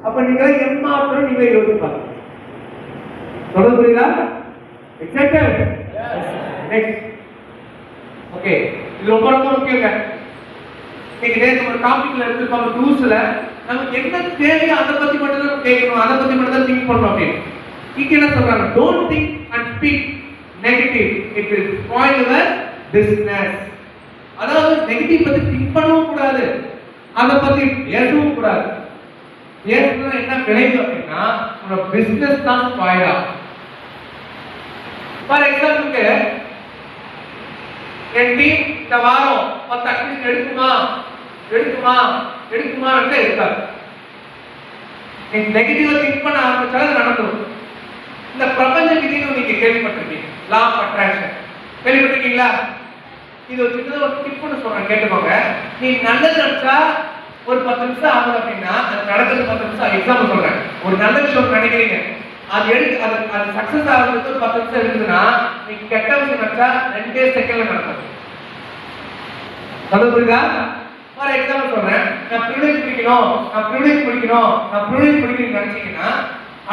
அப்ப நீங்க எம்மாத்திரம் நீங்க யோசிப்பாங்க. சொல்றது புரியுதா? எக்ஸைட்டட்? நெக்ஸ்ட். ஓகே, இது ரொம்ப ரொம்ப முக்கியங்க. இன்னைக்கு நேத்து ஒரு டாபிக்ல எடுத்துருப்பாங்க டூஸ்ல நமக்கு என்ன தேவையோ அதை பத்தி மட்டும் தான் கேட்கணும், அதை பத்தி மட்டும் தான் திங்க் பண்ணணும் அப்படின்னு. இங்க என்ன சொல்றாங்க? Don't think and speak negative, it will spoil your business. அதாவது நெகட்டிவ் பத்தி திங்க் பண்ணவும் கூடாது, அதை பத்தி பேசவும் கூடாது. பேசுனா என்ன விளைவு அப்படின்னா உங்க பிசினஸ் தான் ஸ்பாயில் ஆகும். ஃபார் எக்ஸாம்பிளுக்கு என் டீம் இந்த வாரம் 10 அட்மிஷன் எடுக்குமா இருக்காது. நீங்க நெகட்டிவா திங்க் பண்ண ஆரம்பிச்சாலும் நடந்துடும். இந்த பிரபஞ்ச விதின்னு நீங்க கேள்விப்பட்டிருக்கீங்க, லா ஆஃப் அட்ராக்ஷன் கேள்விப்பட்டிருக்கீங்களா? இது ஒரு சின்னதா ஒரு டிப்னு சொல்றேன், கேட்டுக்கோங்க. நீ நல்லது நினைச்சா ஒரு 10 நிமிஷம் ஆகுது அப்படின்னா அது நடக்கிறது 10 நிமிஷம். எக்ஸாம்பிள் சொல்றேன், ஒரு நல்ல விஷயம் நினைக்கிறீங்க, அது சக்சஸ் ஆகிறதுக்கு ஒரு 10 நிமிஷம் இருக்குதுன்னா நீங்க கெட்ட விஷயம் நினைச்சா 2 செகண்ட்ல நடக்கும். அது புரியுதா? ஃபார் எக்ஸாம்பிள் சொல்றேன், நான் ப்ரிவிலேஜ் பிடிக்கணும் நினைச்சீங்கன்னா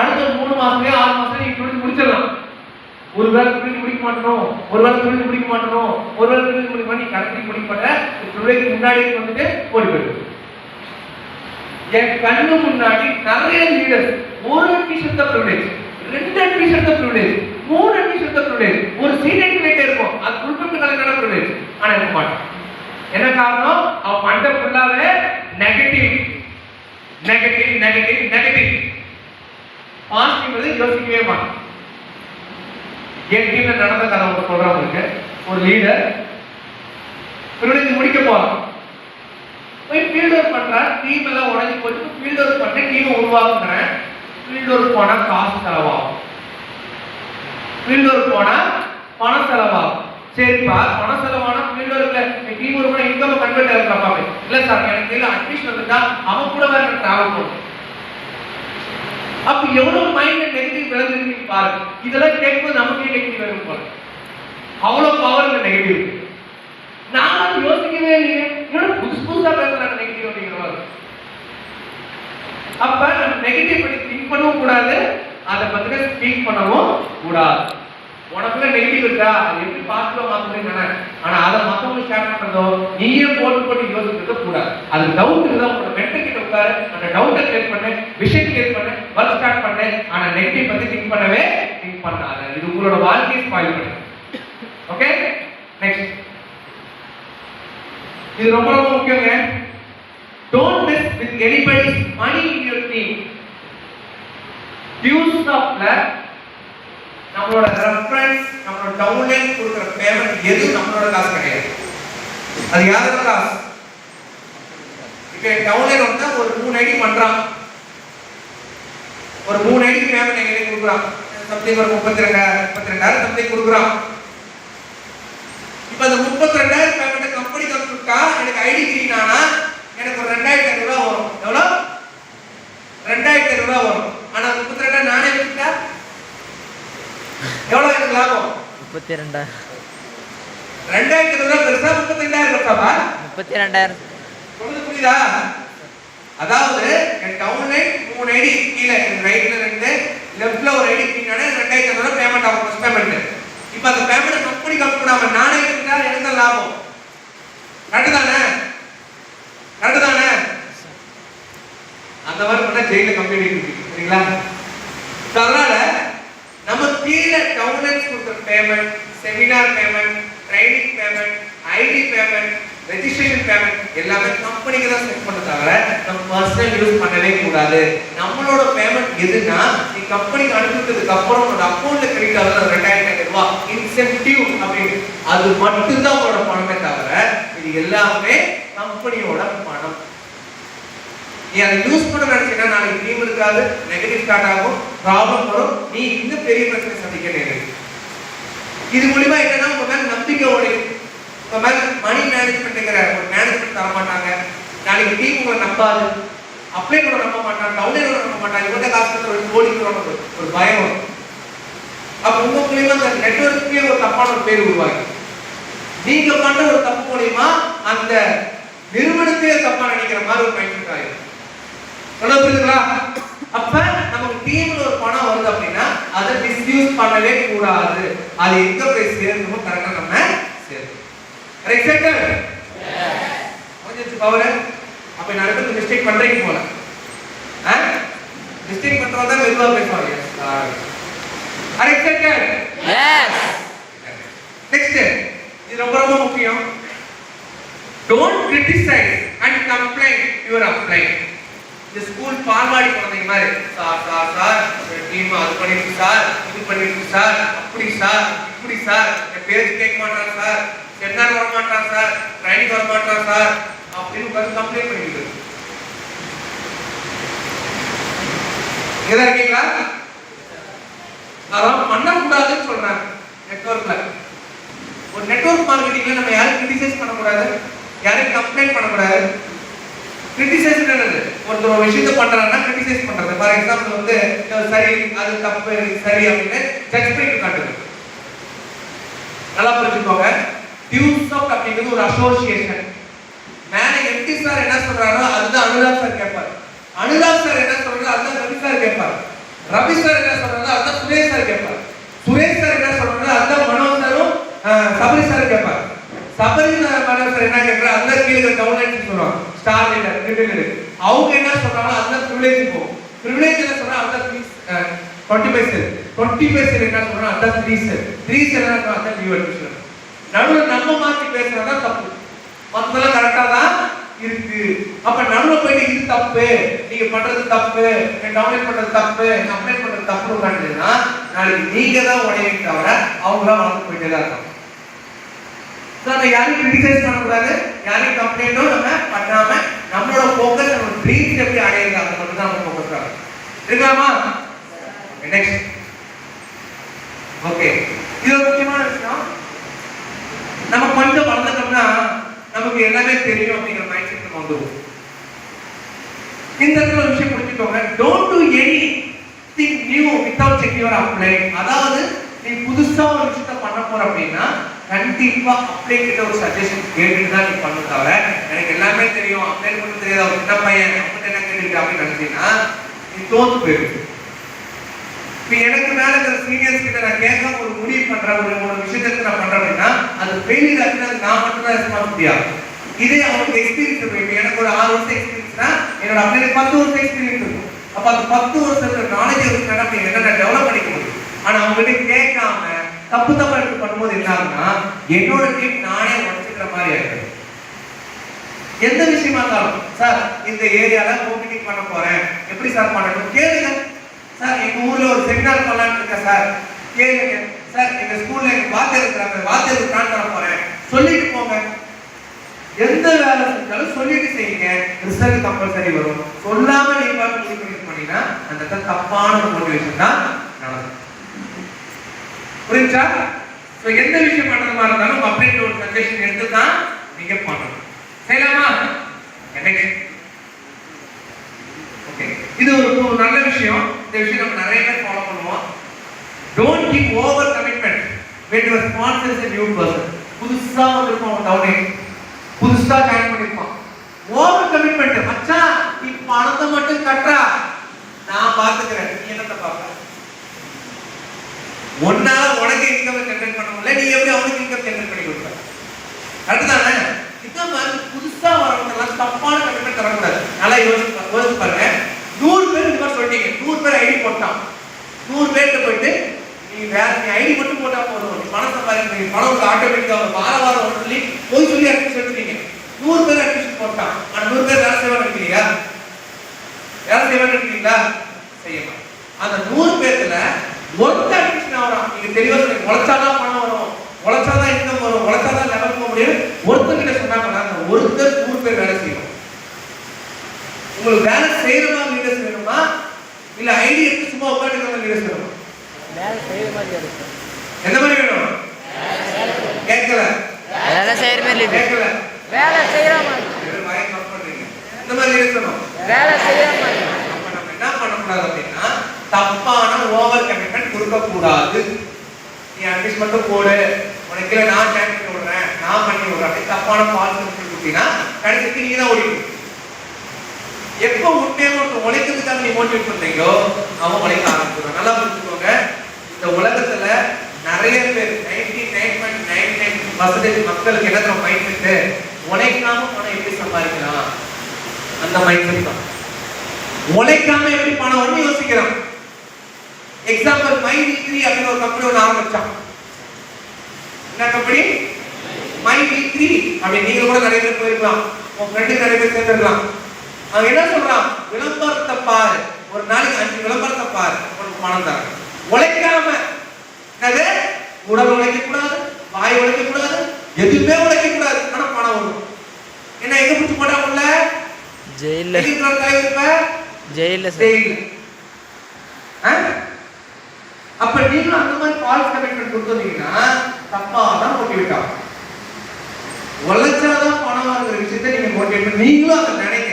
அடுத்த 3 மாசத்துலயே 6 மாசத்துல நீங்க ப்ரிவிலேஜ் முடிச்சிடலாம். ஒரு வேளை ப்ரிவிலேஜ் முடிக்க மாட்டோம், ஒரு வேளை ப்ரிவிலேஜ் முடிக்க மாட்டோம், ஒரு வேளை ப்ரிவிலேஜ் முடிக்க மாட்டோம், கடைசி முடிக்க மாட்டேன். ப்ரிவிலேஜ் முன்னாடியே வந்துட்டு ஓடி போயிடுது. என் கண்ணு முன்னாடி நிறைய லீடர்ஸ் 1 அட்மிஷன் தான் ப்ரிவிலேஜ், 2 அட்மிஷன் தான் ப்ரிவிலேஜ், 3 அட்மிஷன் தான் ப்ரிவிலேஜ், ஒரு சீட் அட்மிஷன் இருக்கும், அது ஃபுல்ஃபில் கலெக்டான ப்ரிவிலேஜ். ஆனா இருக்க மாட்டேன். என்ன காரணம்? அவன் மண்ட ஃபுல்லாவே நெகட்டிவ். பாசிட்டிவ் யோசிக்கவே மாட்டான். என் டீம்ல நடந்த கதை ஒரு சொல்றேன் உங்களுக்கு. ஒரு லீடர் ப்ரிவிலேஜ் முடிக்க போறான், போய் ஃபீல்ட் ஒர்க் பண்றான். டீம் எல்லாம் உடஞ்சி போச்சு, ஃபீல்ட் ஒர்க் பண்ணி டீம் உருவாக்குறேன். ஃபீல்ட் ஒர்க் போனா காசு செலவாகும், ஃபீல்ட் ஒர்க் போனா பணம் செலவாகும். சரிப்பா, பணம் செலவானா ஃபீல்ட் ஒர்க்ல டீம் ஒர்க் பண்ணா இன்கம் கன்வெர்ட் ஆகலாம் பாப்பே. இல்ல சார், எனக்கு இல்ல அட்மிஷன் வந்துட்டா அவன் கூட வேற டிராவல் பண்ணும். அப்ப எவ்வளவு மைண்ட்ல நெகட்டிவ் விளைஞ்சிருக்கு பாருங்க. இதெல்லாம் கேட்கும்போது நமக்கே நெகட்டிவ் வரும் போல. அவ்வளவு பவர் இந்த நெகட்டிவ். நான் யோசிக்கவே இல்லையே, என்னோட புதுசா பேசுறாங்க நெகட்டிவ் அப்படிங்கிற மாதிரி. அப்ப நம்ம நெகட்டிவ் பத்தி திங்க் பண்ணவும் கூடாது, அதை பத்தி ஸ்பீக் பண்ணவும் கூடாது. உனக்குள்ள நெகட்டிவ் இருக்கா, அது எப்படி பாசிட்டிவா மாத்தணும். ஆனா அதை மத்தவங்களுக்கு ஷேர் பண்றதோ நீயே போட்டு யோசிக்கிறது கூடாது. அது டவுட் இருந்தா உங்களோட மென்டர் கிட்ட உட்காரு, அந்த டவுட்டை கிளியர் பண்ணு, விஷயம் கிளியர் பண்ணு, ஒர்க் ஸ்டார்ட் பண்ணு. ஆனா நெகட்டிவ் பத்தி திங்க் பண்ணாத. இது உங்களோட வாழ்க்கையை ஸ்பாயில் பண்ணுது. Okay, next. இது ரொம்ப ரொம்ப முக்கியங்க. Don't mess with anybody's money in your team. Dues of luck, நம்மளோட ரெஃபரன்ஸ், நம்மளோட டவுன்லைன் கொடுக்குற பேமெண்ட் எதுவும் நம்மளோட காசு கிடையாது. அது யாரோட காசு? இப்போ டவுன்லைன் வந்து ஒரு 3 ஐடி பண்றான், ஒரு 3 ஐடிக்கு பேமெண்ட் எங்களுக்கு கொடுக்குறான். சம்திங் ஒரு 32,000 சம்திங் கொடுக்குறான். இப்போ அந்த 32,000 பேமெண்ட் கம்பெனி கொடுத்தா எனக்கு ஐடி கிரீனானா எனக்கு ஒரு 2,500 ரூபாய் வரும். எவ்வளோ? 2,500 ரூபாய் வரும். ஆனா 32,000 நானே விட்டா எவ்வளவு எனக்கு லாபம்? 32,000. 2,500 ரூபாய் பெருசா 32,000 பெருசாவா? 32,000. சொல்றது புரியுதா? அதாவது என் டவுன்லைன் 3 ஐடி கீழே, ரைட்ல 2, லெஃப்ட்ல ஒரு ஐடி கீழே 2,500 ரூபாய் பேமெண்ட் ஆகும், ஃபர்ஸ்ட் பேமெண்ட். இப்போ அந்த பேமெண்ட் கம்பெனி கம்பெனி நானே விட்டா எனக்கு தான் லாபம். கரெக்ட் தானே? அந்த மாதிரி பண்ணா ஜெயில கம்பெனி இருக்கு, சரிங்களா? அதனால நம்ம கீழே டவுன்லைன்ஸ் கொடுக்குற payment, seminar payment, training payment, ID payment, registration payment எல்லாமே கம்பெனிக்கு தான் செட் பண்ண தவிர நம்ம பர்சனல் யூஸ் பண்ணவே கூடாது. நம்மளோட பேமெண்ட் எதுனா நீ கம்பெனிக்கு அனுப்பிட்டதுக்கு அப்புறம் உங்களோட அக்கௌண்ட்ல கிரெடிட் ஆகுது 2,500 ரூபாய் இன்சென்டிவ் அப்படின்னு, அது மட்டும் தான் உங்களோட பணமே தவிர இது எல்லாமே கம்பெனியோட பணம். நீ அதை யூஸ் பண்ண நினைச்சீங்கன்னா நாளைக்கு டீம் இருக்காது, நெகட்டிவ் ஸ்டார்ட் ஆகும், ப்ராப்ளம் வரும், நீ இன்னும் பெரிய பிரச்சனை சந்திக்க நேரிடும். இது மூலியமா என்னன்னா உங்க மேல நம்பிக்கை ஓடும். உங்க மேல மணி மேனேஜ்மெண்ட்ங்கிற ஒரு மேனேஜ்மெண்ட் தர மாட்டாங்க. நாளைக்கு டீம் உங்களை நம்பாது, அப்ளை கூட நம்ப மாட்டாங்க, டவுன்லைன் கூட நம்ப மாட்டாங்க. இவங்க காசு ஒரு பயம் வரும். அப்ப உங்க மூலியமா அந்த நெட்வொர்க்கே ஒரு தப்பான ஒரு பேர் உருவாகி நீங்க பண்ற ஒரு தப்பு மூலியமா அந்த நிறுவனத்தையே தப்பா நினைக்கிற மாதிரி ஒரு மைண்ட் செட் ஆயிடும். புரியுதுங்களா? அப்ப நமக்கு டீம்ல ஒரு பணம் வருது அப்படின்னா அதை மிஸ்யூஸ் பண்ணவே கூடாது. அது எங்க போய் சேரணுமோ கரெக்டா நம்ம சேரணும். எக்ஸாக்ட் கொஞ்சம் பவர். அப்ப நிறைய பேர் மிஸ்டேக் பண்றீங்க போல. மிஸ்டேக் பண்றவங்க தான் மெதுவா பேசுவாங்க. Exact S. நெக்ஸ்ட் இது ரொம்ப ரொம்ப முக்கியம். Don't criticize and complain your applying. இந்த ஸ்கூல் பால்வாடி குழந்தைங்க மாதிரி சார் டீம் அது பண்ணிட்டு சார் இது பண்ணிட்டு சார் அப்படி சார் இப்படி சார் என் பேர் கேட்க மாட்டாங்க சார் செமினார் வர மாட்டாங்க சார் ட்ரைனிங் வர மாட்டாங்க சார் அப்படின்னு கம்ப்ளைண்ட் பண்ணிட்டு இங்கதான் இருக்கீங்களா? அதான் பண்ணக்கூடாதுன்னு சொல்றாங்க நெட்வொர்க்ல. ஒரு நெட்வொர்க் மார்க்கெட்டிங்ல நம்ம யாரும் கிரிட்டிசைஸ் பண்ணக்கூடாது, யாரையும் கம்ப்ளைண்ட் பண்ணக்கூடாது. கிரிட்டிசைஸ் என்னது? ஒருத்தர் ஒரு விஷயத்தை பண்றாங்கன்னா கிரிட்டிசைஸ் பண்றது. ஃபார் எக்ஸாம்பிள் வந்து சரி அது தப்பு சரி அப்படின்னு ஜட்ஜ் பண்ணி காட்டுது. நல்லா புரிஞ்சுக்கோங்க. டியூஸ் ஆஃப் அப்படிங்கிறது ஒரு அசோசியேஷன். மேல எம்டி சார் என்ன சொல்றாரோ அதுதான் அனுராக் சார் கேட்பார். அனுராக் சார் என்ன சொல்றாரோ அதுதான் ரவி சார் கேட்பார். ரவி சார் என்ன சொல்றாரோ அதுதான் சுரேஷ் சார் கேட்பார். சுரேஷ் சார் என்ன சொல்றாரோ அதுதான் மனோஜ் சாரும் சபரி சார் கேட்பார். சபரி மனோஜ் சார் என்ன கேட்கறாரு அதுதான் கீழே டவுன்லைன் சொல்லுவாங்க. ஸ்டார் லீடர் லீடர் அவங்க என்ன சொல்றாங்களோ அதுதான் பிரிவிலேஜ் போகும். பிரிவிலேஜ் என்ன சொல்றா அதுதான் 25 செல் 25 செல் என்ன சொல்றா அதுதான் 3 செல் 3 செல் என்ன சொல்றா அதுதான் லிவர் டிஷ்யூ. நடுவுல நம்ம மாத்தி பேசுறதா தப்பு, மத்ததெல்லாம் கரெக்டா தான் இருக்கு. அப்ப நடுவுல போயிட்டு இது தப்பு, நீங்க பண்றது தப்பு, டவுன்லோட் பண்றது தப்பு, கம்ப்ளைண்ட் பண்றது தப்புன்னு காட்டுதுன்னா நாளைக்கு நீங்க தான் உடையவே தவிர அவங்களாம் வளர்ந்து போயிட்டே தான் இருக்காங்க. நம்ம யாரையும் கிரிட்டிசைஸ் பண்ணக்கூடாது, யாரையும் கம்ப்ளைண்ட்டும் நம்ம பண்ணாம நம்மளோட ஃபோக்கஸ் நம்ம ட்ரீம்ஸ் எப்படி அடையிறது அதை மட்டும் தான் நம்ம ஃபோக்கஸ் ஆகும். இருக்கலாமா? நெக்ஸ்ட். ஓகே, இது ஒரு முக்கியமான விஷயம். நம்ம கொஞ்சம் வளர்ந்துட்டோம்னா நமக்கு எல்லாமே தெரியும் அப்படிங்கிற மைண்ட் செட் நம்ம வந்துடும். இந்த இடத்துல ஒரு விஷயம் புரிஞ்சுக்கோங்க. Don't to any thing new without checking your apply. அதாவது நீ புதுசா ஒரு விஷயத்தை பண்ண போற அப்படின்னா கண்டிப்பா அப்ளை கிட்ட ஒரு சஜஷன் கேட்டுட்டு தான் நீ பண்ண தவிர எனக்கு எல்லாமே தெரியும் அப்ளை பண்ண தெரியாத ஒரு சின்ன பையன் அப்படி என்ன கேட்டுக்கிட்டு அப்படின்னு நினைச்சீங்கன்னா நீ தோத்து போயிருக்கு. இப்போ எனக்கு மேல இருக்கிற சீனியர்ஸ் கிட்ட நான் கேட்காம ஒரு முடிவு பண்றேன், ஒரு விஷயத்துக்கு நான் பண்றேன் அப்படின்னா அது ஃபெயிலியர் ஆகுது, நான் மட்டும் தான் ரெஸ்பான்சிபிலிட்டியா. இதே அவங்களுக்கு எக்ஸ்பீரியன்ஸ் இருக்கும். எனக்கு ஒரு 6 வருஷம் எக்ஸ்பீரியன்ஸ்னா என்னோட அப்ளை 10 வருஷம் எக்ஸ்பீரியன்ஸ் இருக்கும். அப்ப அந்த 10 வருஷத்துல நாலேஜ் வச்சுனா அப்படி என்ன டெவலப் பண்ணிக்க முடியும். ஆனா அவங்ககிட்ட கேட்காம தப்பு தப்பா எடுத்து பண்ணும்போது என்ன ஆகுதுன்னா என்னோட டீம் நானே உடச்சுக்கிற மாதிரி ஆயிடுது. எந்த விஷயமா இருந்தாலும் சார் இந்த ஏரியால கோமிட்டிங் பண்ண போறேன் எப்படி சார் பண்ணணும் கேளுங்க. சார் எங்க ஊர்ல ஒரு செமினார் பண்ணலான்னு இருக்கேன் சார் கேளுங்க. சார் எங்க ஸ்கூல்ல எனக்கு வாத்தியார் இருக்கிறாங்க, வாத்தியாருக்கு நான் தர போறேன் சொல்லிட்டு போங்க. எந்த வேலை செஞ்சாலும் சொல்லிட்டு செய்யுங்க, ரிசல்ட் கம்பல்சரி வரும். சொல்லாம நீங்க மோட்டிவேட் பண்ணீங்கன்னா அந்த தப்பான மோட்டிவேஷன் தான் நடக்கும். புரிஞ்சா? சோ எந்த விஷயம் பண்றதா இருந்தாலும் அப்டேட் ஒரு சஜஷன் எடுத்து தான் நீங்க பண்ணணும். செய்யலாமா? ஓகே, இது ஒரு நல்ல விஷயம். இந்த விஷயம் நம்ம நிறைய பேர் ஃபாலோ பண்ணுவோம். Don't give over commitment when you sponsor a new person. புதுசா வந்திருப்போம் டவுனே, புதுசா ஜாயின் பண்ணிருப்போம். ஓவர் கமிட்மெண்ட் மச்சான் நீ பணத்தை மட்டும் கட்டறா நான் பாத்துக்கிறேன், நீ என்னத்த பாக்க. ஒன்னால உனக்கு இன்கம் ஜெனரேட் பண்ண முடியல, நீ எப்படி அவனுக்கு இன்கம் ஜெனரேட் பண்ணி கொடுப்ப? அதுதானே. இந்த மாதிரி புதுசா வரவங்க எல்லாம் தப்பான கமிட்மெண்ட் தரக்கூடாது. நல்லா யோசிச்சு பாருங்க. 100 பேர் இந்த மாதிரி சொல்லிட்டீங்க, 100 பேர் ஐடி போட்டான். 100 பேர்கிட்ட போயிட்டு நீ வேற நீ ஐடி மட்டும் போட்டா போதும், நீ பணம் சம்பாதிக்கிறீங்க, பணம் உங்களுக்கு ஆட்டோமேட்டிக்கா வாரம் சொல்லி சொல்லி அட்மிஷன் எடுத்துட்டீங்க. 100 பேர் அட்மிஷன் போட்டான். ஆனா 100 பேர் வேலை செய்வாங்க நினைக்கிறீங்களா? வேலை செய்வாங்க நினைக்கிறீங்களா? செய்யலாம். அந்த 100 பேர்ல ஒருத்தர் அட்மிஷன் ஆகலாம். நீங்க தெளிவா சொல்லுங்க, உழைச்சாதான் பணம் வரும், உழைச்சாதான் இன்கம் வரும், உழைச்சாதான் லெவல் போக முடியும். ஒருத்தர் கிட்ட சொன்னாங்கன்னா அந்த ஒருத்தர் 100 பேர் வேலை செய்யணும். உங்களுக்கு வேலை செய்யறமா லீடர்ஸ் வேணுமா இல்ல ஐடி எடுத்து சும்மா உட்காந்துக்கிற லீடர்ஸ் வேணுமா? வேலை செய்யற மாதிரி இருக்கு. எந்த மாதிரி வேணும்? கேட்கல. வேலை செய்யற மாதிரி கேட்கல. வேலை செய்யற மாதிரி. வாயை கட் பண்றீங்க. இந்த மாதிரி லீடர்ஸ் வேணும். வேலை செய்யற மாதிரி. அப்ப நம்ம என்ன பண்ணக்கூடாது அப்படின்னா தப்பான ஓவர் கமிட்மெண்ட் கொடுக்க கூடாது. நீ அட்மிஷன் மட்டும் போடு, உனக்கு நான் ஜாயின் பண்ணி விடுறேன், நான் பண்ணி விடுறேன் அப்படி தப்பான பாலிசி கொடுத்தீங்கன்னா கடைசிக்கு நீங்க தான் ஓடிடும். எப்போ உண்மையாக ஒருத்தர் உழைக்கிறதுக்காக நீ மோட்டிவேட் பண்றீங்களோ அவன் உழைக்க ஆரம்பிச்சிடுவான். நல்லா புரிஞ்சுக்கோங்க, இந்த உலகத்துல நிறைய பேர் 99.99% மக்களுக்கு என்ன தர மைண்ட் செட், உழைக்காம பணம் எப்படி சம்பாதிக்கலாம் அந்த மைண்ட் செட் தான். உழைக்காம எப்படி பணம் வரும்னு யோசிக்கிறான். எக்ஸாம்பிள் மைவி3 அப்படின்னு ஒரு கம்பெனி ஒன்று ஆரம்பிச்சான். என்ன கம்பெனி? மைவி3 அப்படி. நீங்க கூட நிறைய பேர் போயிருக்கலாம், உங்க ஃப்ரெண்டு நிறைய பேர் சேர்ந்துருக்கலாம். அவன் என்ன சொல்றான், விளம்பரத்தை பாரு, ஒரு நாளைக்கு 5 விளம்பரத்தை பாரு, உனக்கு பணம் தரேன். உழைக்காம என்னது, உடல் உழைக்க கூடாது, வாய் உழைக்க கூடாது, எதுவுமே உழைக்க கூடாது, ஆனா பணம் வரும். என்ன எங்க பிடிச்சி போட்டாங்கல்ல, ஜெயில ஜெயில ஜெயில. அப்ப நீங்களும் அந்த மாதிரி ஃபால்ஸ் கமிட்மெண்ட் கொடுத்தீங்கன்னா தப்பா தான் மோட்டிவேட். உழைச்சாதான் பணம் வாங்குற விஷயத்தை நீங்க மோட்டிவேட் நீங்களும் அதை நினைங்க.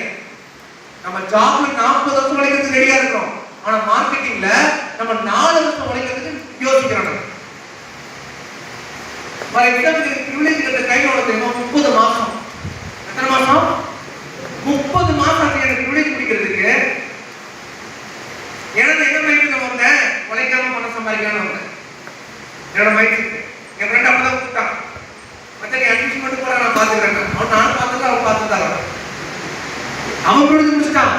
நம்ம ஜாப்ல 40 வருஷம் உழைக்கிறதுக்கு ரெடியா இருக்கிறோம், ஆனா மார்க்கெட்டிங்ல நம்ம 4 வருஷம் உழைக்கிறதுக்கு யோசிக்கிறோம். ஃபார் எக்ஸாம்பிள் பிரிவிலேஜ் கிட்ட கையில உழைக்கிறோம் 30 மாசம். எத்தனை மாசம்? 30 மாசம் எனக்கு பிரிவிலேஜ் பிடிக்கிறதுக்கு. எனக்கு என்ன மைண்ட் வந்தேன், உழைக்காம பணம் சம்பாதிக்கலாம்னு வந்தேன். என்னோட மைண்ட் என் ஃப்ரெண்ட் அப்பதான் கூப்பிட்டான், மத்த நீ அட்மிஷன் மட்டும் போற நான் பாத்துக்கிறேன். அவன் நானும் பார்த்துட்டு அவன் பார்த்துதான் அவன் பிடிச்சு முடிச்சிட்டான்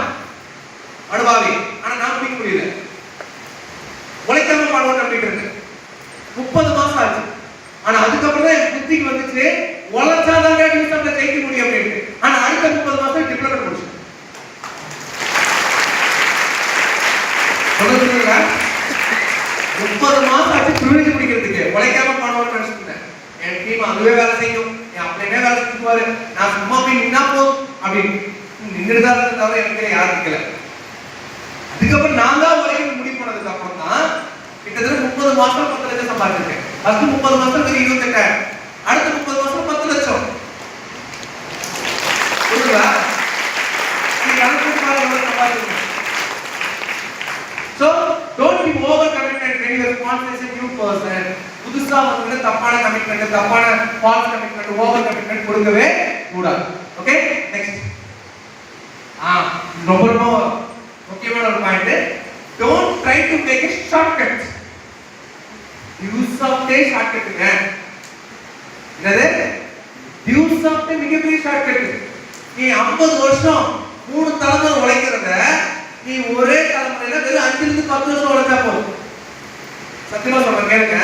அடுவாவி. ஆனா நான் பிடிக்க முடியல, உழைக்காம பாடுவோம் நம்பிட்டு இருந்தேன். 30 மாசம் ஆச்சு. ஆனா அதுக்கப்புறம் தான் என் புத்திக்கு வந்துச்சு, உழைச்சாதான் நியூஸ்ல ஜெயிக்க முடியும் அப்படின்ட்டு. ஆனா அடுத்த 30 மாசம் டிப்ளமோ முடிச்சேன். சொல்லுங்க, 30 மாசம் ஆச்சு பிரிவிலேஜ் பிடிக்கிறதுக்கு. உழைக்காம பாடுவோம்னு நினைச்சிருந்தேன். என் டீம் அதுவே வேலை செய்யும், என் அப்படியே வேலை செஞ்சுக்குவாரு, நான் சும்மா போய் நின்னா போதும் அப்படின்னு நின்றுதான் தவிர எனக்கு யாரும் இருக்கல. அதுக்கப்புறம் நான் தான் உழைக்க முடிவு பண்ணதுக்கு அப்புறம் தான் கிட்டத்தட்ட 30 மாசம் 10 லட்சம் சம்பாதிச்சிருக்கேன். ஃபர்ஸ்ட் 30 மாசம் 28,000, அடுத்த 30 மாசம் 10 லட்சம். புரியுதா? நீங்க யாருக்கு பாருங்க சம்பாதிக்கணும். So don't be over committed when you are responsible as a new person. புதுசா வந்து தப்பான கமிட்மென்ட், தப்பான ஃபால்ஸ் கமிட்மென்ட், ஓவர் கமிட்மென்ட் கொடுக்கவே கூடாது. Okay, next. ரொம்ப ரொம்ப முக்கியமான ஒரு point, don't try to make a shortcut. use of the shortcut. என்னது use of the மிகப்பெரிய shortcut. நீ 50 வருஷம் 3 தலைமுறை உழைக்கிறத நீ ஒரே தலைமுறையில வெறும் 5 இருந்து 10 வருஷம் உழைச்சா போதும். சத்தியமா சொல்றேன் கேளுங்க,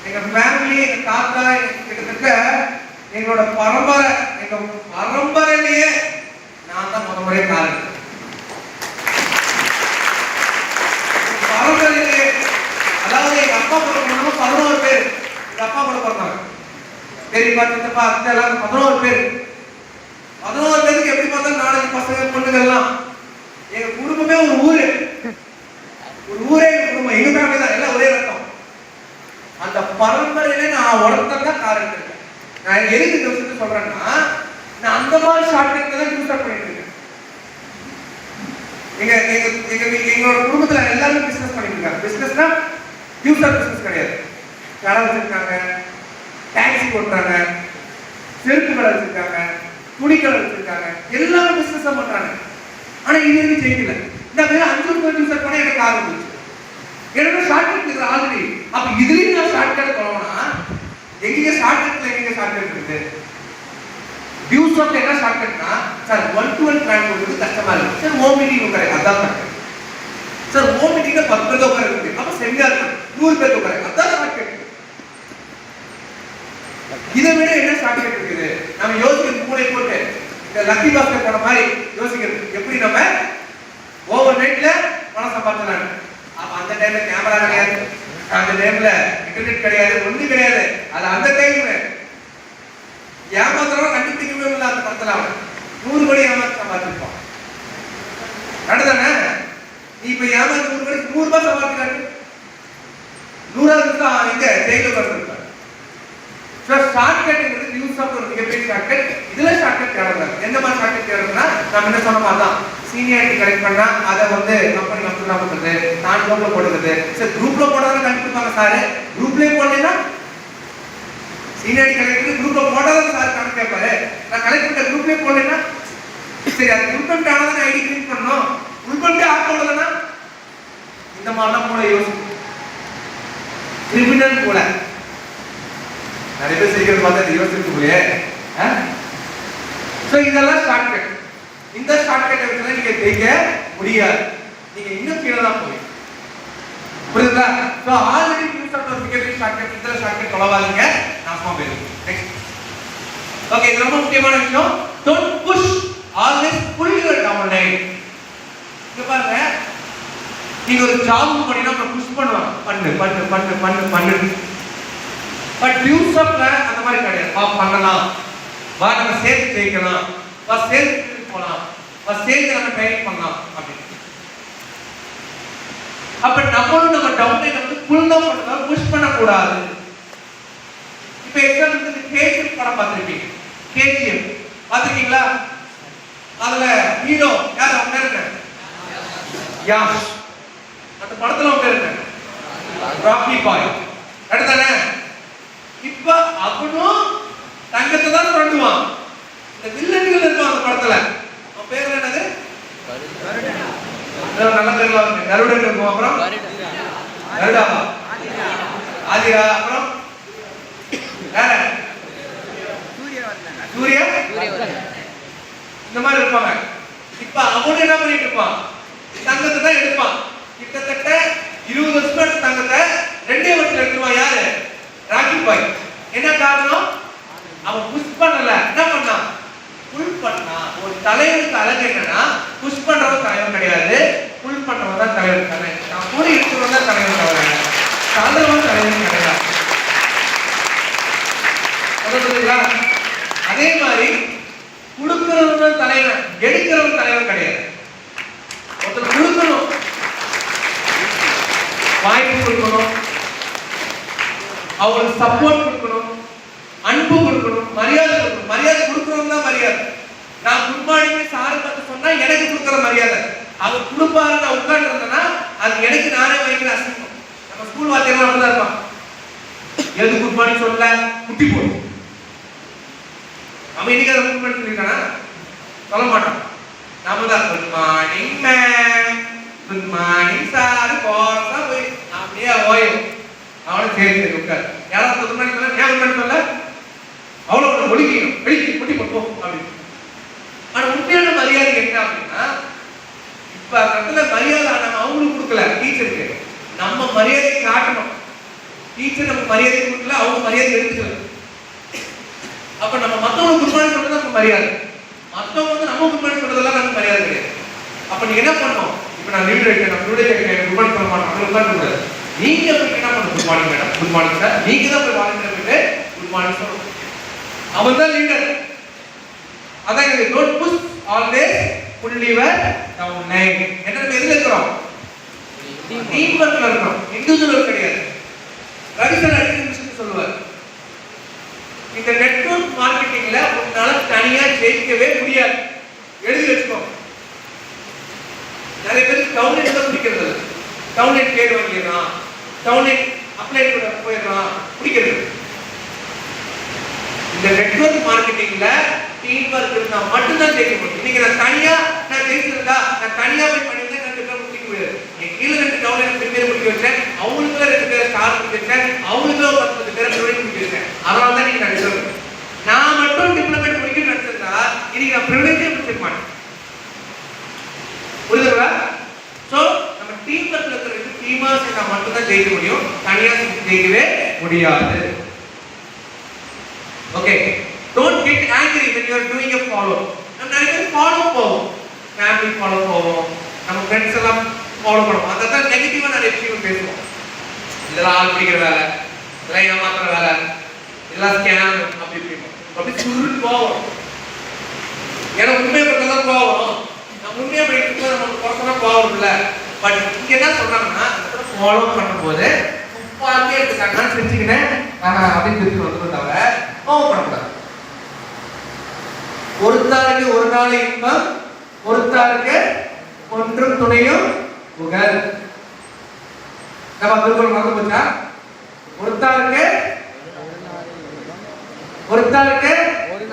எங்க ஃபேமிலி, எங்க தாத்தா, கிட்டத்தட்ட எங்களோட பரம்பரையிலேயே நான் தான் முதல் முறையே காரணம். பரம்பரையிலேயே, அதாவது எங்க அப்பா கூட பிறந்தவங்க 11 பேர். எங்க அப்பா கூட பிறந்தாங்க, பெரியப்பா, சித்தப்பா, அத்தை எல்லாம் 11 பேர். 11 பேருக்கு எப்படி பார்த்தாலும் 4 பசங்க பொண்ணுங்கள்லாம். எங்க குடும்பமே ஒரு ஊரே குடும்பம், எங்க ஃபேமிலி தான், எல்லாம் ஒரே ரத்தம். அந்த பரம்பரையில நான் ஒருத்தன் காரணம் இருக்கேன். நான் எதுக்கு இந்த விஷயத்தை சொல்றேன்னா, நான் அந்த மாதிரி ஷார்ட்கட் தான் யூஸ் பண்ணிட்டு இருக்கேன். எங்களோட குடும்பத்துல எல்லாரும் பிசினஸ் பண்ணிட்டு இருக்காங்க. பிசினஸ்னா யூசர் பிசினஸ் கிடையாது. கடை வச்சிருக்காங்க, டாக்ஸி ஓட்டுறாங்க, செருப்பு கடை வச்சிருக்காங்க, துணி கடை வச்சிருக்காங்க, எல்லாரும் பிசினஸ் பண்றாங்க. ஆனா இது எதுவும் செய்யல. இந்த மாதிரி 5 வருஷம் யூசர் பண்ண எனக்கு ஆரம்பிச்சு. எனக்கு ஷார்ட்கட் இருக்கு ஆல்ரெடி. அப்ப இதுலயும் நான் ஷார்ட்கட் போனோம்னா எங்க ஷார்ட்கட்ல எங்க ஷார்ட்கட் இருக்கு? யூஸ் ஆஃப் என்ன ஷார்ட்கட்னா, சார் 1 to 1 பிளான் போடுறது கஷ்டமா இருக்கு சார், ஹோம் மீட்டிங் உட்காரு, அதான் ஷார்ட்கட் சார். ஹோம் மீட்டிங்ல 10 பேர் உட்கார இருக்கு, அப்ப செமினார் 100 பேர் உட்காரு, அதான் ஷார்ட்கட். இதை விட என்ன ஷார்ட்கட் இருக்குது? நம்ம யோசிக்கிறது மூளை போட்டு இந்த லக்கி பாஸ்கெட் போன மாதிரி யோசிக்கிறது, எப்படி நம்ம ஓவர் நைட்ல பணம் சம்பாதிக்கலாம். அப்ப அந்த டைம்ல கேமரா கிடையாது, அந்த டைம்ல இன்டர்நெட் கிடையாது, ஒண்ணு கிடையாது. அது அந்த டைம்ல ஏமாத்துறவங்க கண்டுபிடிக்கவே இல்லை. அந்த படத்துல 100 கோடி ஏமாத்து சம்பாதிச்சிருப்பான். அடுத்தானே நீ இப்ப ஏமாத்து 100 கோடி 100 ரூபாய் சம்பாதிக்கிறாரு, 100வது இங்க ஜெயில உட்கார்ந்துருக்காரு. ஷார்ட்கட் யூஸ் ஆஃப் ஒரு மிகப்பெரிய ஷார்ட்கட். இதுல ஷார்ட்கட் தேவையில்லை. எந்த மாதிரி ஷார்ட்கட் தேவைன்னா, நம்ம என்ன சொன்னோம் அதான், சீனியாரிட்டி கலெக்ட் பண்ணா அதை வந்து கம்பெனி கம்ப்யூட்டர் பண்றது, நான் குரூப்ல போடுறது. சார் குரூப்ல போடாத கண்டுபிடிப்பாங்க சார், குரூப்லயே போடலைன்னா சீனியாரிட்டி கலெக்ட் குரூப்ல போடாத சார் கணக்கு கேட்பாரு. நான் கலெக்ட் பண்ண குரூப்லயே போடலைன்னா சரி, அது உள்பட்டு ஆனதான் ஐடி கிரியேட் பண்ணணும். உள்பட்டு ஆக்கணும்னா இந்த மாதிரிலாம் கூட யோசிக்கும். கிரிமினல் கூட நிறைய பேர் செய்கிறது பார்த்தா அது யோசிச்சு போலே. ஸோ இதெல்லாம் ஷார்ட்கட். இந்த ஷார்ட்கட்டை வச்சு நீங்க செய்ய முடியாது. நீங்க இன்னும் கீழே தான் போய் புரியுதா? ஸோ ஆல்ரெடி யூஸ் ஆஃப் மிகப்பெரிய ஷார்ட்கட். இதில் ஷார்ட்கட் தொலைவாதீங்க, நாசமா போயிடும். நெக்ஸ்ட். ஓகே, இது ரொம்ப முக்கியமான விஷயம். Don't push, always pull your down line. இங்க பாருங்க, நீங்க ஒரு ஜாப் பண்ணினா அப்புறம் புஷ் பண்ணுவாங்க, பண்ணு பண்ணு பண்ணு பண்ணு பண்ணு. பட் யூஸ் ஆஃப்ல அந்த மாதிரி கிடையாது. வா பண்ணலாம், வா நம்ம சேர்த்து ஜெயிக்கலாம், வா சேர்த்து போலாம், வா சேர்த்து நம்ம ட்ரைனிங் பண்ணலாம் அப்படின்னு. அப்ப நம்மளும் நம்ம டவுன் லைன் வந்து புல் தான் பண்ணணும், புஷ் பண்ணக்கூடாது. இப்போ எக்ஸாம்பிளுக்கு கேஜிஎஃப் படம் பார்த்துருப்பீங்க. கேஜிஎஃப் பார்த்துருக்கீங்களா? அதுல ஹீரோ யார்? அவங்க பேர் என்ன? யாஷ். அந்த படத்துல அவங்க பேர் என்ன? ராக்கி பாய். அடுத்தானே இப்ப அவனும் தங்கத்தை தான் பண்ணுவான். இந்த வில்லன்கள் இருக்கும் அந்த படத்துல. அவன் பேர் என்னது? நல்ல பேர்ல இருக்கு. கருடன் இருக்கும். அப்புறம் கருடாவா? ஆதிரா. அப்புறம் வேற சூர்யா. இந்த மாதிரி இருப்பாங்க. இப்ப அவனு என்ன பண்ணிட்டு இருப்பான்? தங்கத்தை தான் எடுப்பான். கிட்டத்தட்ட 20 வருஷம் தங்கத்தை 2 வருஷத்துல எடுத்துவான். யாரு? ராக்கி பாய். என்ன காரணம்? அவன் புஷ் பண்ணல, என்ன பண்ணான்? புல் பண்ணான். ஒரு தலைவனுக்கு அழகு என்னன்னா, புஷ் பண்றவன் தலைவன் கிடையாது, புல் பண்றவன் தான் தலைவன். நான் கூட இருக்கிறவன் தான் தலைவன் தவிர தலைவன் தலைவன் கிடையாது. புரியுதுங்களா? அதே மாதிரி கொடுக்கிறவன் தான் தலைவன், எடுக்கிறவன் தலைவன் கிடையாது. ஒருத்தர் கொடுக்கணும், வாய்ப்பு கொடுக்கணும், அவங்களுக்கு சப்போர்ட் கொடுக்கணும், அன்பு கொடுக்கணும், மரியாதை கொடுக்கணும். மரியாதை கொடுக்கறவங்க தான் மரியாதை. நான் குட் மார்னிங் சார் பார்த்து சொன்னா எனக்கு கொடுக்குற மரியாதை. அவர் கொடுப்பாரு, நான் உட்கார்ந்து இருந்தேன்னா அது எனக்கு நானே வைக்கிற அசிங்கம். நம்ம ஸ்கூல் வாத்தியெல்லாம் அப்படிதான் இருப்பான். எது குட் மார்னிங் சொல்ல குட்டி போடும். நம்ம இன்னைக்கு அதை குட் மார்னிங் சொல்லியிருக்கானா? சொல்ல மாட்டோம். நாம தான் good morning ma'am, good morning sir போறதா போய் அப்படியே ஓயும். அவனும் சரி சரி உட்கார். யாராவது குட் மார்னிங் சொல்ல, ஏன் குட் மார்னிங் சொல்ல? அவ்வளோ ஒழுங்கிக்கணும், வெளிக்கு குட்டி போட்டோம் அப்படின்னு. ஆனா உண்மையான மரியாதை என்ன அப்படின்னா, இப்ப அந்த மரியாதை நம்ம அவங்களுக்கு கொடுக்கல, டீச்சருக்கு நம்ம மரியாதை காட்டணும். டீச்சர் நம்ம மரியாதை கொடுக்கல, அவங்க மரியாதை எடுத்துக்கல. அப்ப நம்ம மத்தவங்க குட் மார்னிங் சொல்றது நம்ம மரியாதை, மத்தவங்க வந்து நம்ம குட் மார்னிங் சொல்றதெல்லாம் நமக்கு மரியாதை கிடையாது. அப்ப நீங்க என்ன பண்ணணும்? இப்ப நான் லீவ் எடுக்கிறேன், நான் ஸ்டூடெண்ட் எடுக்கிறேன், குட் மார்னிங் சொல்ல மாட்டேன், அப்படி உட்கார்ந்து கூடாது. நீங்க போய் என்ன பண்ணணும்? Good morning madam, good morning sir. நீங்க தான் போய் வாலண்டியர் போயிட்டு குட் மார்னிங் சொல்லணும். அவன் தான் லீடர். அதான் இது don't push, always pull your down line. என்ன நம்ம எதுல இருக்கிறோம்? டீம் ஒர்க்ல இருக்கிறோம், இண்டிவிஜுவல் கிடையாது. ரவிசன் அடிக்கடி சொல்லுவார், இந்த நெட்வொர்க் மார்க்கெட்டிங்ல உன்னால தனியா ஜெயிக்கவே முடியாது. எழுதி வச்சுக்கோ. நிறைய பேருக்கு டவுன் லைன் தான் பிடிக்கிறது இல்லை. டவுன் லைன் பேர் வாங்கிடுறான், டவுன் லைன் அப்ளை பண்ண போயிடுறான், பிடிக்கிறது. இந்த நெட்வொர்க் மார்க்கெட்டிங்ல டீம் ஒர்க் இருந்தா மட்டும் தான் ஜெயிக்க முடியும். இன்னைக்கு நான் தனியா ஜெயிச்சிருந்தா, நான் தனியா போய் பண்ணிருந்தேன், நான் 2 பேர் முடிக்க முடியாது. என் கீழே 2 டவுன் லைன் 2 பேர் முடிக்க வச்சேன், அவங்களுக்குள்ள 2 பேர் ஸ்டார் முடிக்க வச்சேன், அவங்களுக்குள்ள 10 பேர் ப்ரிவிலேஜ் முடிக்க வச்சேன். அதனால தான் நீங்க நடிச்சிருக்கேன். நான் மட்டும் டிப்ளமேட் முடிக்க நடிச்சிருந்தா இன்னைக்கு நான் ப்ரிவிலேஜே முடிச்சிருக்க மாட்டேன். புரியுதுங்களா? சோ நம்ம டீம் ஒர்க்ல இருக்கிற டீமா சேர்ந்தா மட்டும் தான் ஜெயிக்க முடியும், தனியா ஜெயிக்கவே முடியாது. Okay, don't get angry when you are doing a follow. நம்ம நிறைய பேர் ஃபாலோ போவோம், ஃபேமிலி ஃபாலோ போவோம், நம்ம ஃப்ரெண்ட்ஸ் எல்லாம் ஃபாலோ பண்ணுவோம். அதான் நெகட்டிவா நிறைய விஷயம் பேசுவோம். இதெல்லாம் ஆள் பிடிக்கிற வேலை, இதெல்லாம் ஏமாத்துற வேலை, இதெல்லாம் ஸ்கேம் அப்படி இப்படி அப்படி சுருட்டு போவோம். ஏன்னா உண்மையை பற்றி தான் போவோம். நம்ம உண்மையை படிக்கிறது நமக்கு பர்சனா போவோம் இல்லை. பட் இங்க என்ன சொல்றாங்கன்னா, ஃபாலோ பண்ணும்போது துப்பாக்கி எடுத்துக்காங்க செஞ்சுக்கினேன் அப்படின்னு சொல்லி வந்து தவிர கோவப்படக்கூடாது. ஒருத்தாருக்கு ஒரு நாள் இன்பம், ஒருத்தாருக்கு ஒன்றும் துணையும் புகழ். நம்ம திருக்குறள் மறந்து போச்சா? ஒருத்தாருக்கு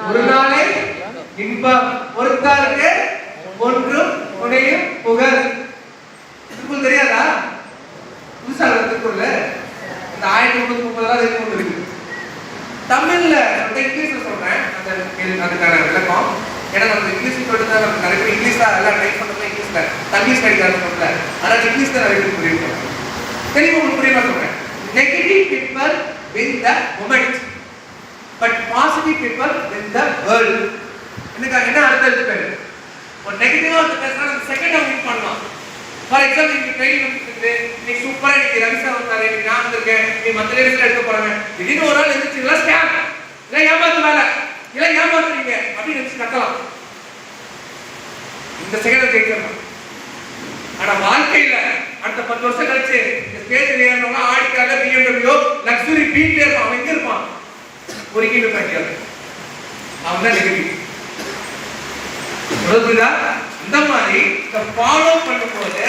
ஒரு நாளை இன்பம், ஒருத்தாருக்கு ஒன்றும் துணையும் புகழ். திருக்குறள் தெரியாதா? புதுசா திருக்குறள் இந்த 1330 இருக்கு. தமிழ்ல இங்கிலீஷ்ல சொல்றேன் அதுக்கான விளக்கம். ஏன்னா நம்ம இங்கிலீஷ் சொல்லிட்டு நம்ம நிறைய பேர் இங்கிலீஷ்ல எல்லாம் ட்ரை பண்றது இங்கிலீஷ்ல தங்கிலீஷ் படிக்கிறாங்க சொல்ல. ஆனா இங்கிலீஷ்ல நிறைய பேர் புரியும். தெளிவா உங்களுக்கு புரியுமா சொல்றேன். Negative people win the moment but positive people win the world. என்ன அர்த்தம் இருக்கு? ஒரு நெகட்டிவா பேசுறா செகண்ட் ஆஃப் வின் பண்ணலாம். ஃபார் எக்ஸாம்பிள் நீங்க ட்ரைனிங் பண்ணிட்டு நீ சூப்பரா நீ ரவிசா வந்தாரு நீ நான் வந்திருக்கேன் நீ மத்த லேடிஸ்ல எடுக்க போறாங்க திடீர்னு ஒரு நாள் எந்திரிச்சு இல்ல ஸ்கேம் இல்ல ஏமாத்து வேலை இல்ல ஏமாத்துறீங்க அப்படின்னு நினைச்சு கட்டலாம். இந்த செகண்ட் ஜெயிக்கலாம். ஆனா வாழ்க்கையில அடுத்த 10 வருஷம் கழிச்சு ஸ்டேஜ் ஏறணும்னா ஆடிக்காக BMW லக்ஸுரி பீட்ல இருப்பான். அவன் எங்க இருப்பான்? ஒரு கிலோ பாக்கியாரு அவன் தான் நெகட்டிவ். புரியுதா? இந்த மாதிரி ஃபாலோ பண்ணும்போது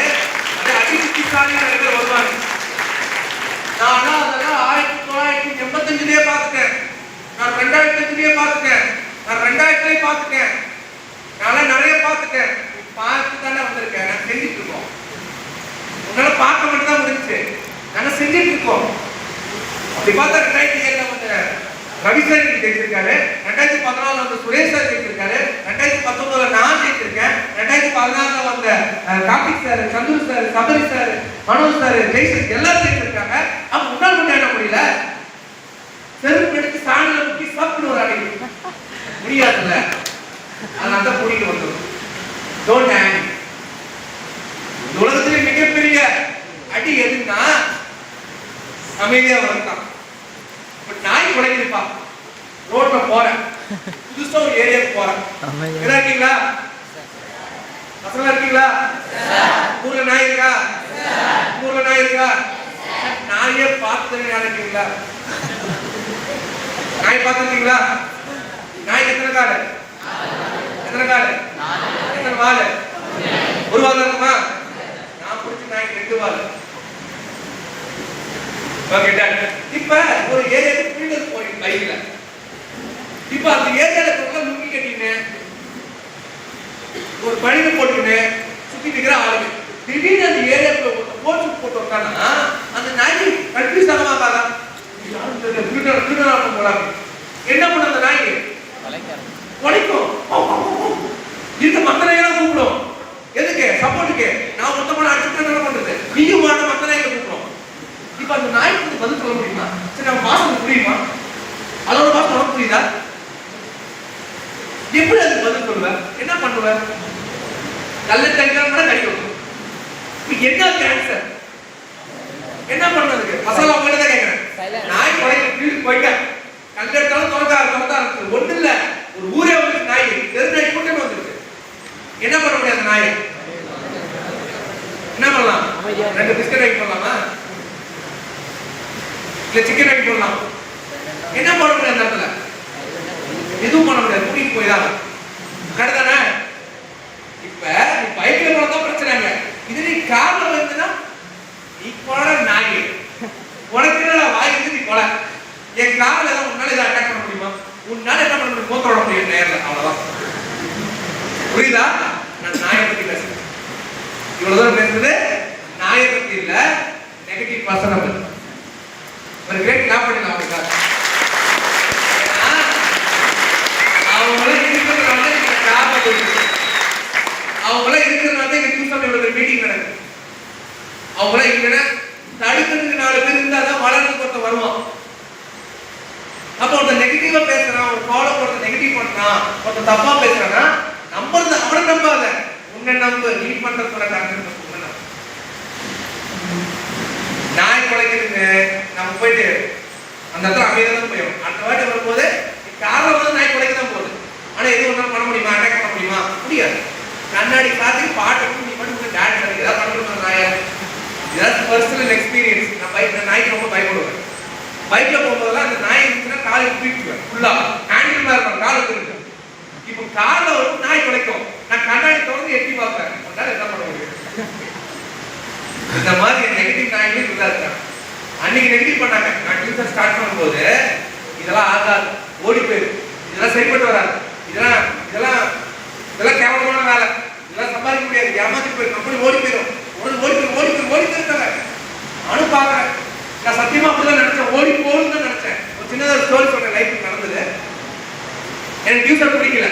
அது அதிகசாலி நிறைய வருவாங்க. நான் அதெல்லாம் 1985லயே பார்த்துட்டேன். நான் 2005லயே பார்த்துட்டேன். நான் 2000லயே பார்த்துட்டேன். நான் நிறைய பார்த்துட்டேன். பார்த்து தானே வந்திருக்கேன். நான் செஞ்சுட்டு இருக்கோம். உன்னால பார்க்க மட்டும் தான் முடிஞ்சு. நாங்க செஞ்சுட்டு இருக்கோம். அப்படி பார்த்தா 2007 வந்து ரவிசர் ஜெயிச்சிருக்காரு. 2014 வந்து சுரேஷ் சார் ஜெயிச்சிருக்காரு. 2019 நான் ஜெயிச்சிருக்கேன். 2016 வந்த Karthik sir, Chandru sir, Sabari sir, Manoj sir, ஜெய்சர் எல்லாரும் ஜெயிச்சிருக்காங்க. அப்ப உன்னால மட்டும் என்ன முடியல? செருப்பு எடுத்து சாணியில முக்கி சாப்பிட்டு ஒரு அடி முடியாதுல்ல. அதனால தான் கூட்டிட்டு வந்தோம். Don't hang. இந்த உலகத்திலே மிகப்பெரிய அடி எதுன்னா அமைதியா வரலாம். நாய் குலைக்குதுப்பா ரோட்ல போறேன் புதுசா ஒரு ஏரியாவுக்கு போறேன். எதா இருக்கீங்களா? பசங்களா இருக்கீங்களா? ஊர்ல நாய் இருக்கா? ஊர்ல நாய் இருக்கா? நாயே பார்த்து இருக்கீங்களா? நாய் பார்த்துருக்கீங்களா? நாய் எத்தனை காலு? எத்தனை காலு? எத்தனை வாலு? ஒரு வால் இருக்குமா? நான் பிடிச்ச நாய்க்கு 2 வால். இப்ப ஒரு ஏரியாவுக்கு ஃபீல்டர் போய் பைக்ல இப்ப அந்த ஏரியால கூட முக்கி கட்டினே ஒரு பணியில போட்டுனே சுத்தி நிக்கிற ஆளுங்க திடீர்னு அந்த ஏரியாவுக்கு போட்டு வந்தாங்கன்னா அந்த நாய் கன்ஃபியூஸ் ஆகாம பாக்கா என்ன பண்ண அந்த நாய் குலைக்கும். இந்த மத்த நாயெல்லாம் கூப்பிடும். எதுக்கு? சப்போர்ட்டுக்கு. நான் மொத்தமான அடிச்சுட்டு என்ன பண்றது? நீயும் மாட்ட மத்த நாயை கூப்பிடும். இப்ப அந்த நாய்க்கு பதில் சொல்ல முடியுமா? சரி அவன் பாசம் புரியுமா? அதோட பாசம் உனக்கு புரியுதா? எப்படி அதுக்கு பதில் சொல்லுவ? என்ன பண்ணுவ? நல்ல தங்கம் கூட கை வைக்கும். இப்ப என்ன கேன்சர்? என்ன பண்றதுக்கு? மசாலா உங்கள்ட்ட தான் கேட்கிறேன். நாய் கொலைக்கு போயிட்ட கல் எடுத்தாலும் தோட்டா இருக்கு. ஒண்ணு இல்ல ஒரு ஊரே வந்து நாய் தெரு நாய் கூட்டமே வந்துருச்சு. என்ன பண்ண முடியாது? அந்த நாயை என்ன பண்ணலாம்? 2 பிஸ்கட் வாங்கி போடலாமா? சிக்கன் வாங்கி போடலாம். என்ன பண்ண முடியாது? அந்த இடத்துல எதுவும் பண்ண முடியாது. கூட்டிட்டு போய்தான் கரெக்டானே. இப்ப நீ பைக்ல போனதான் பிரச்சனைங்க. இது நீ கார்ல வந்துன்னா நீ கொலை நாய் உனக்கு என்ன வாய்க்கு நீ கொலை. என் கார்ல ஏதாவது உன்னால இதை அட்டாக் பண்ண முடியுமா? உன்னால என்ன பண்ண முடியும்? மூத்தோட முடியும் நேரில். அவ்வளவுதான். புரியுதா? நான் நாயை பத்தி பேசுறேன். இவ்வளவுதான் பேசுறது நாயை பத்தி இல்ல, நெகட்டிவ் பர்சனை பத்தி. ஒரு கிரேட் கிளாப் பண்ணலாம் அவங்களுக்காக. அவங்கள இருக்கிறதுனால இந்த கிளாப் இருக்கு. அவங்கள இருக்கிறதுனால இந்த டியூஷன் இவ்வளவு மீட்டிங் நடக்குது. அவங்கள இல்லைன்னா தடுக்கிறதுக்கு 4 பேர் இருந்தாதான் வளர்ந்து கொத்த வருவான். அப்ப ஒருத்தர் நெகட்டிவா பேசுறான், ஒரு ஃபாலோ பண்ற நெகட்டிவ் பண்றான், ஒருத்தர் தப்பா பேசுறான்னா நம்புறது அவனை நம்பாத, உன்னை நம்பு. நீ பண்றதோட கரெக்ட். நாய் குலைக்கிறதுக்கு நம்ம போயிட்டு அந்த இடத்துல அமைதியாக போயிடும். அடுத்த வாட்டி வரும்போது காரணம் வந்து நாய் குலைக்க தான் போகுது. ஆனா எதுவும் ஒன்றும் பண்ண முடியுமா? அட்டாக் பண்ண முடியுமா? முடியாது. கண்ணாடி பார்த்து பாட்டு நீ மட்டும் டான்ஸ் பண்ணி ஏதாவது பண்ணுறது நாயை. இதாவது பர்சனல் எக்ஸ்பீரியன்ஸ். நான் பைக் நாய்க்கு ரொம்ப பயப்படுவேன். பைக்ல போகும்போதெல்லாம் அந்த நாய் இருந்துச்சுன்னா காலை தூக்கிடுவேன். ஃபுல்லா ஹேண்டில் மேல இருக்கும், காலை தூக்கிடுவேன். இப்போ கார்ல வரும் நாய் குலைக்கும். நான் கண்ணாடி தொடர்ந்து எட்டி பார்ப்பேன். அதனால என்ன பண்ண முடியும்? இந்த மாதிரி நெகட்டிவ் நாய்களே இருந்தா இருக்காங்க. அன்னைக்கு நெகட்டிவ் பண்ணாங்க. நான் டியூஷன் ஸ்டார்ட் பண்ணும்போது இதெல்லாம் ஆகாது, ஓடி போயிரு, இதெல்லாம் சரிப்பட்டு வராது, இதெல்லாம் இதெல்லாம் இதெல்லாம் கேவலமான வேலை, இதெல்லாம் முடியாது, ஏமாத்தி போயிடும், கம்பெனி ஓடி போயிடும், ஓடி போயிருக்காங்க. நானும் பாக்குறேன். நான் சத்தியமா அப்படிதான் நினைச்சேன், ஓடி போகணும்னு தான் நினைச்சேன். ஒரு சின்னதா ஸ்டோரி சொல்றேன், லைஃப்ல நடந்தது. எனக்கு டியூஸ் ஆஃப் பிடிக்கல.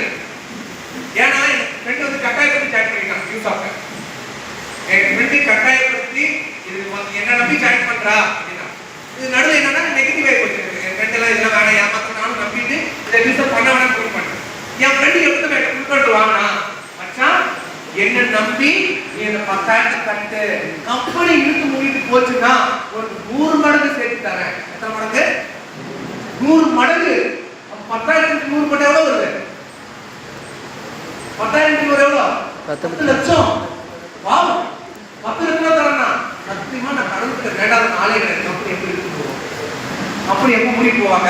ஏன்னா என் ஃப்ரெண்ட் வந்து கட்டாயப்படுத்தி ஜாயின் பண்ணிட்டான் டியூஸ் ஆஃப். என் ஃப்ரெண்டு கட்டாயப்படுத்தி இது என்ன நம்பி ஜாயின் பண்றா அப்படின்னா, இது நடுவில் என்னன்னா நெகட்டிவ் ஆகி போச்சு. என் ஃப்ரெண்ட் எல்லாம் இதெல்லாம் வேணாம், ஏமாத்த நானும் நம்பிட்டு இதை டியூஸ் ஆஃப் பண்ண வேணாம்னு ஃபுல் பண்ணேன். என் ஃப்ரெண்டு எப்படி ஃபுல் பண்ணிட்டு வாங்கினா, மச்சான் என்ன நம்பி என்ன 10,000 கட்டு, கம்பெனி இழுத்து மூடிட்டு போச்சுன்னா ஒரு 100 மடங்கு சேர்த்து தரேன். எத்தனை மடங்கு? 100 மடங்கு. 10,000 100 மடங்கு எவ்வளவு வருது? 10,000 எவ்வளவு? 10 லட்சம். வாவ், 10 லட்சம் தரேன்னா சத்தியமா நான் கடவுளுக்கு வேண்டாத நாளே கிடையாது. கம்பெனி எப்படி இழுத்து போவோம், கம்பெனி எப்போ மூடி போவாங்க,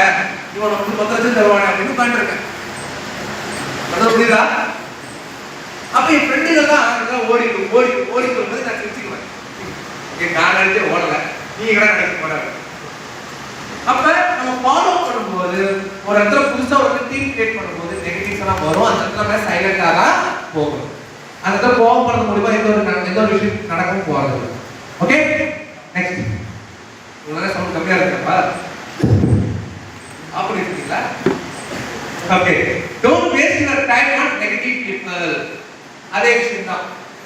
இவன் வந்து 10 லட்சம் தருவாங்க அப்படின்னு உட்காந்துருக்கேன். அதான் புரியுதா? அப்ப என் ஃப்ரெண்டுகள்லாம் ஓடி போகும்போது நான் சிரிச்சுக்குவேன். என் நான் நினைச்சே ஓடல, நீங்க கூட நினைக்க போறாரு. அப்ப நம்ம ஃபாலோ பண்ணும்போது ஒரு இடத்துல புதுசா ஒரு டீம் கிரியேட் பண்ணும்போது நெகட்டிவ்ஸ் எல்லாம் வரும். அந்த இடத்துல சைலண்டா தான் போகும். அந்த இடத்துல கோவப்படுறது மூலமா எந்த ஒரு விஷயம் நடக்கவும் போகாது. Okay, next. உங்களால சவுண்ட் கம்மியா இருக்கப்பா அப்படி இருக்கீங்களா? Okay, don't waste your time on negative people. அதே விஷயம் தான்.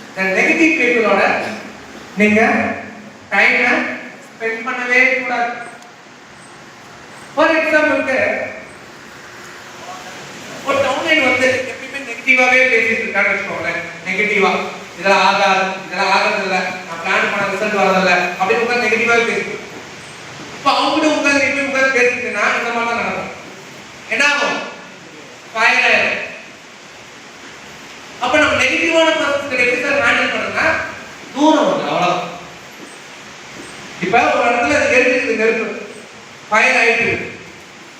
இந்த நெகட்டிவ் பீப்பிளோட நீங்க டைமை ஸ்பெண்ட் பண்ணவே கூடாது. ஃபார் எக்ஸாம்பிளுக்கு ஒரு டவுன்லைன் வந்து எப்பயுமே நெகட்டிவாவே பேசிட்டு இருக்கான்னு வச்சுக்கோங்களேன். நெகட்டிவா இதெல்லாம் ஆகாது இல்லை, நான் பிளான் பண்ண ரிசல்ட் வரதில்லை அப்படின்னு உட்காந்து நெகட்டிவாவே பேசிட்டு. இப்போ அவங்ககிட்ட உட்காந்து பேசிட்டுன்னா இந்த மாதிரி தான் நடக்கும். என்ன ஆகும்? ஃபயர் ஆயிடும். அப்ப நம்ம நெகட்டிவான பர்சன்ஸ் எப்படி சார் ஹேண்டில் பண்ணுங்க? தூரம் வந்து அவ்வளவுதான். இப்ப ஒரு இடத்துல எரிஞ்சிருக்கு, நெருப்பு ஃபயர் ஆயிட்டு,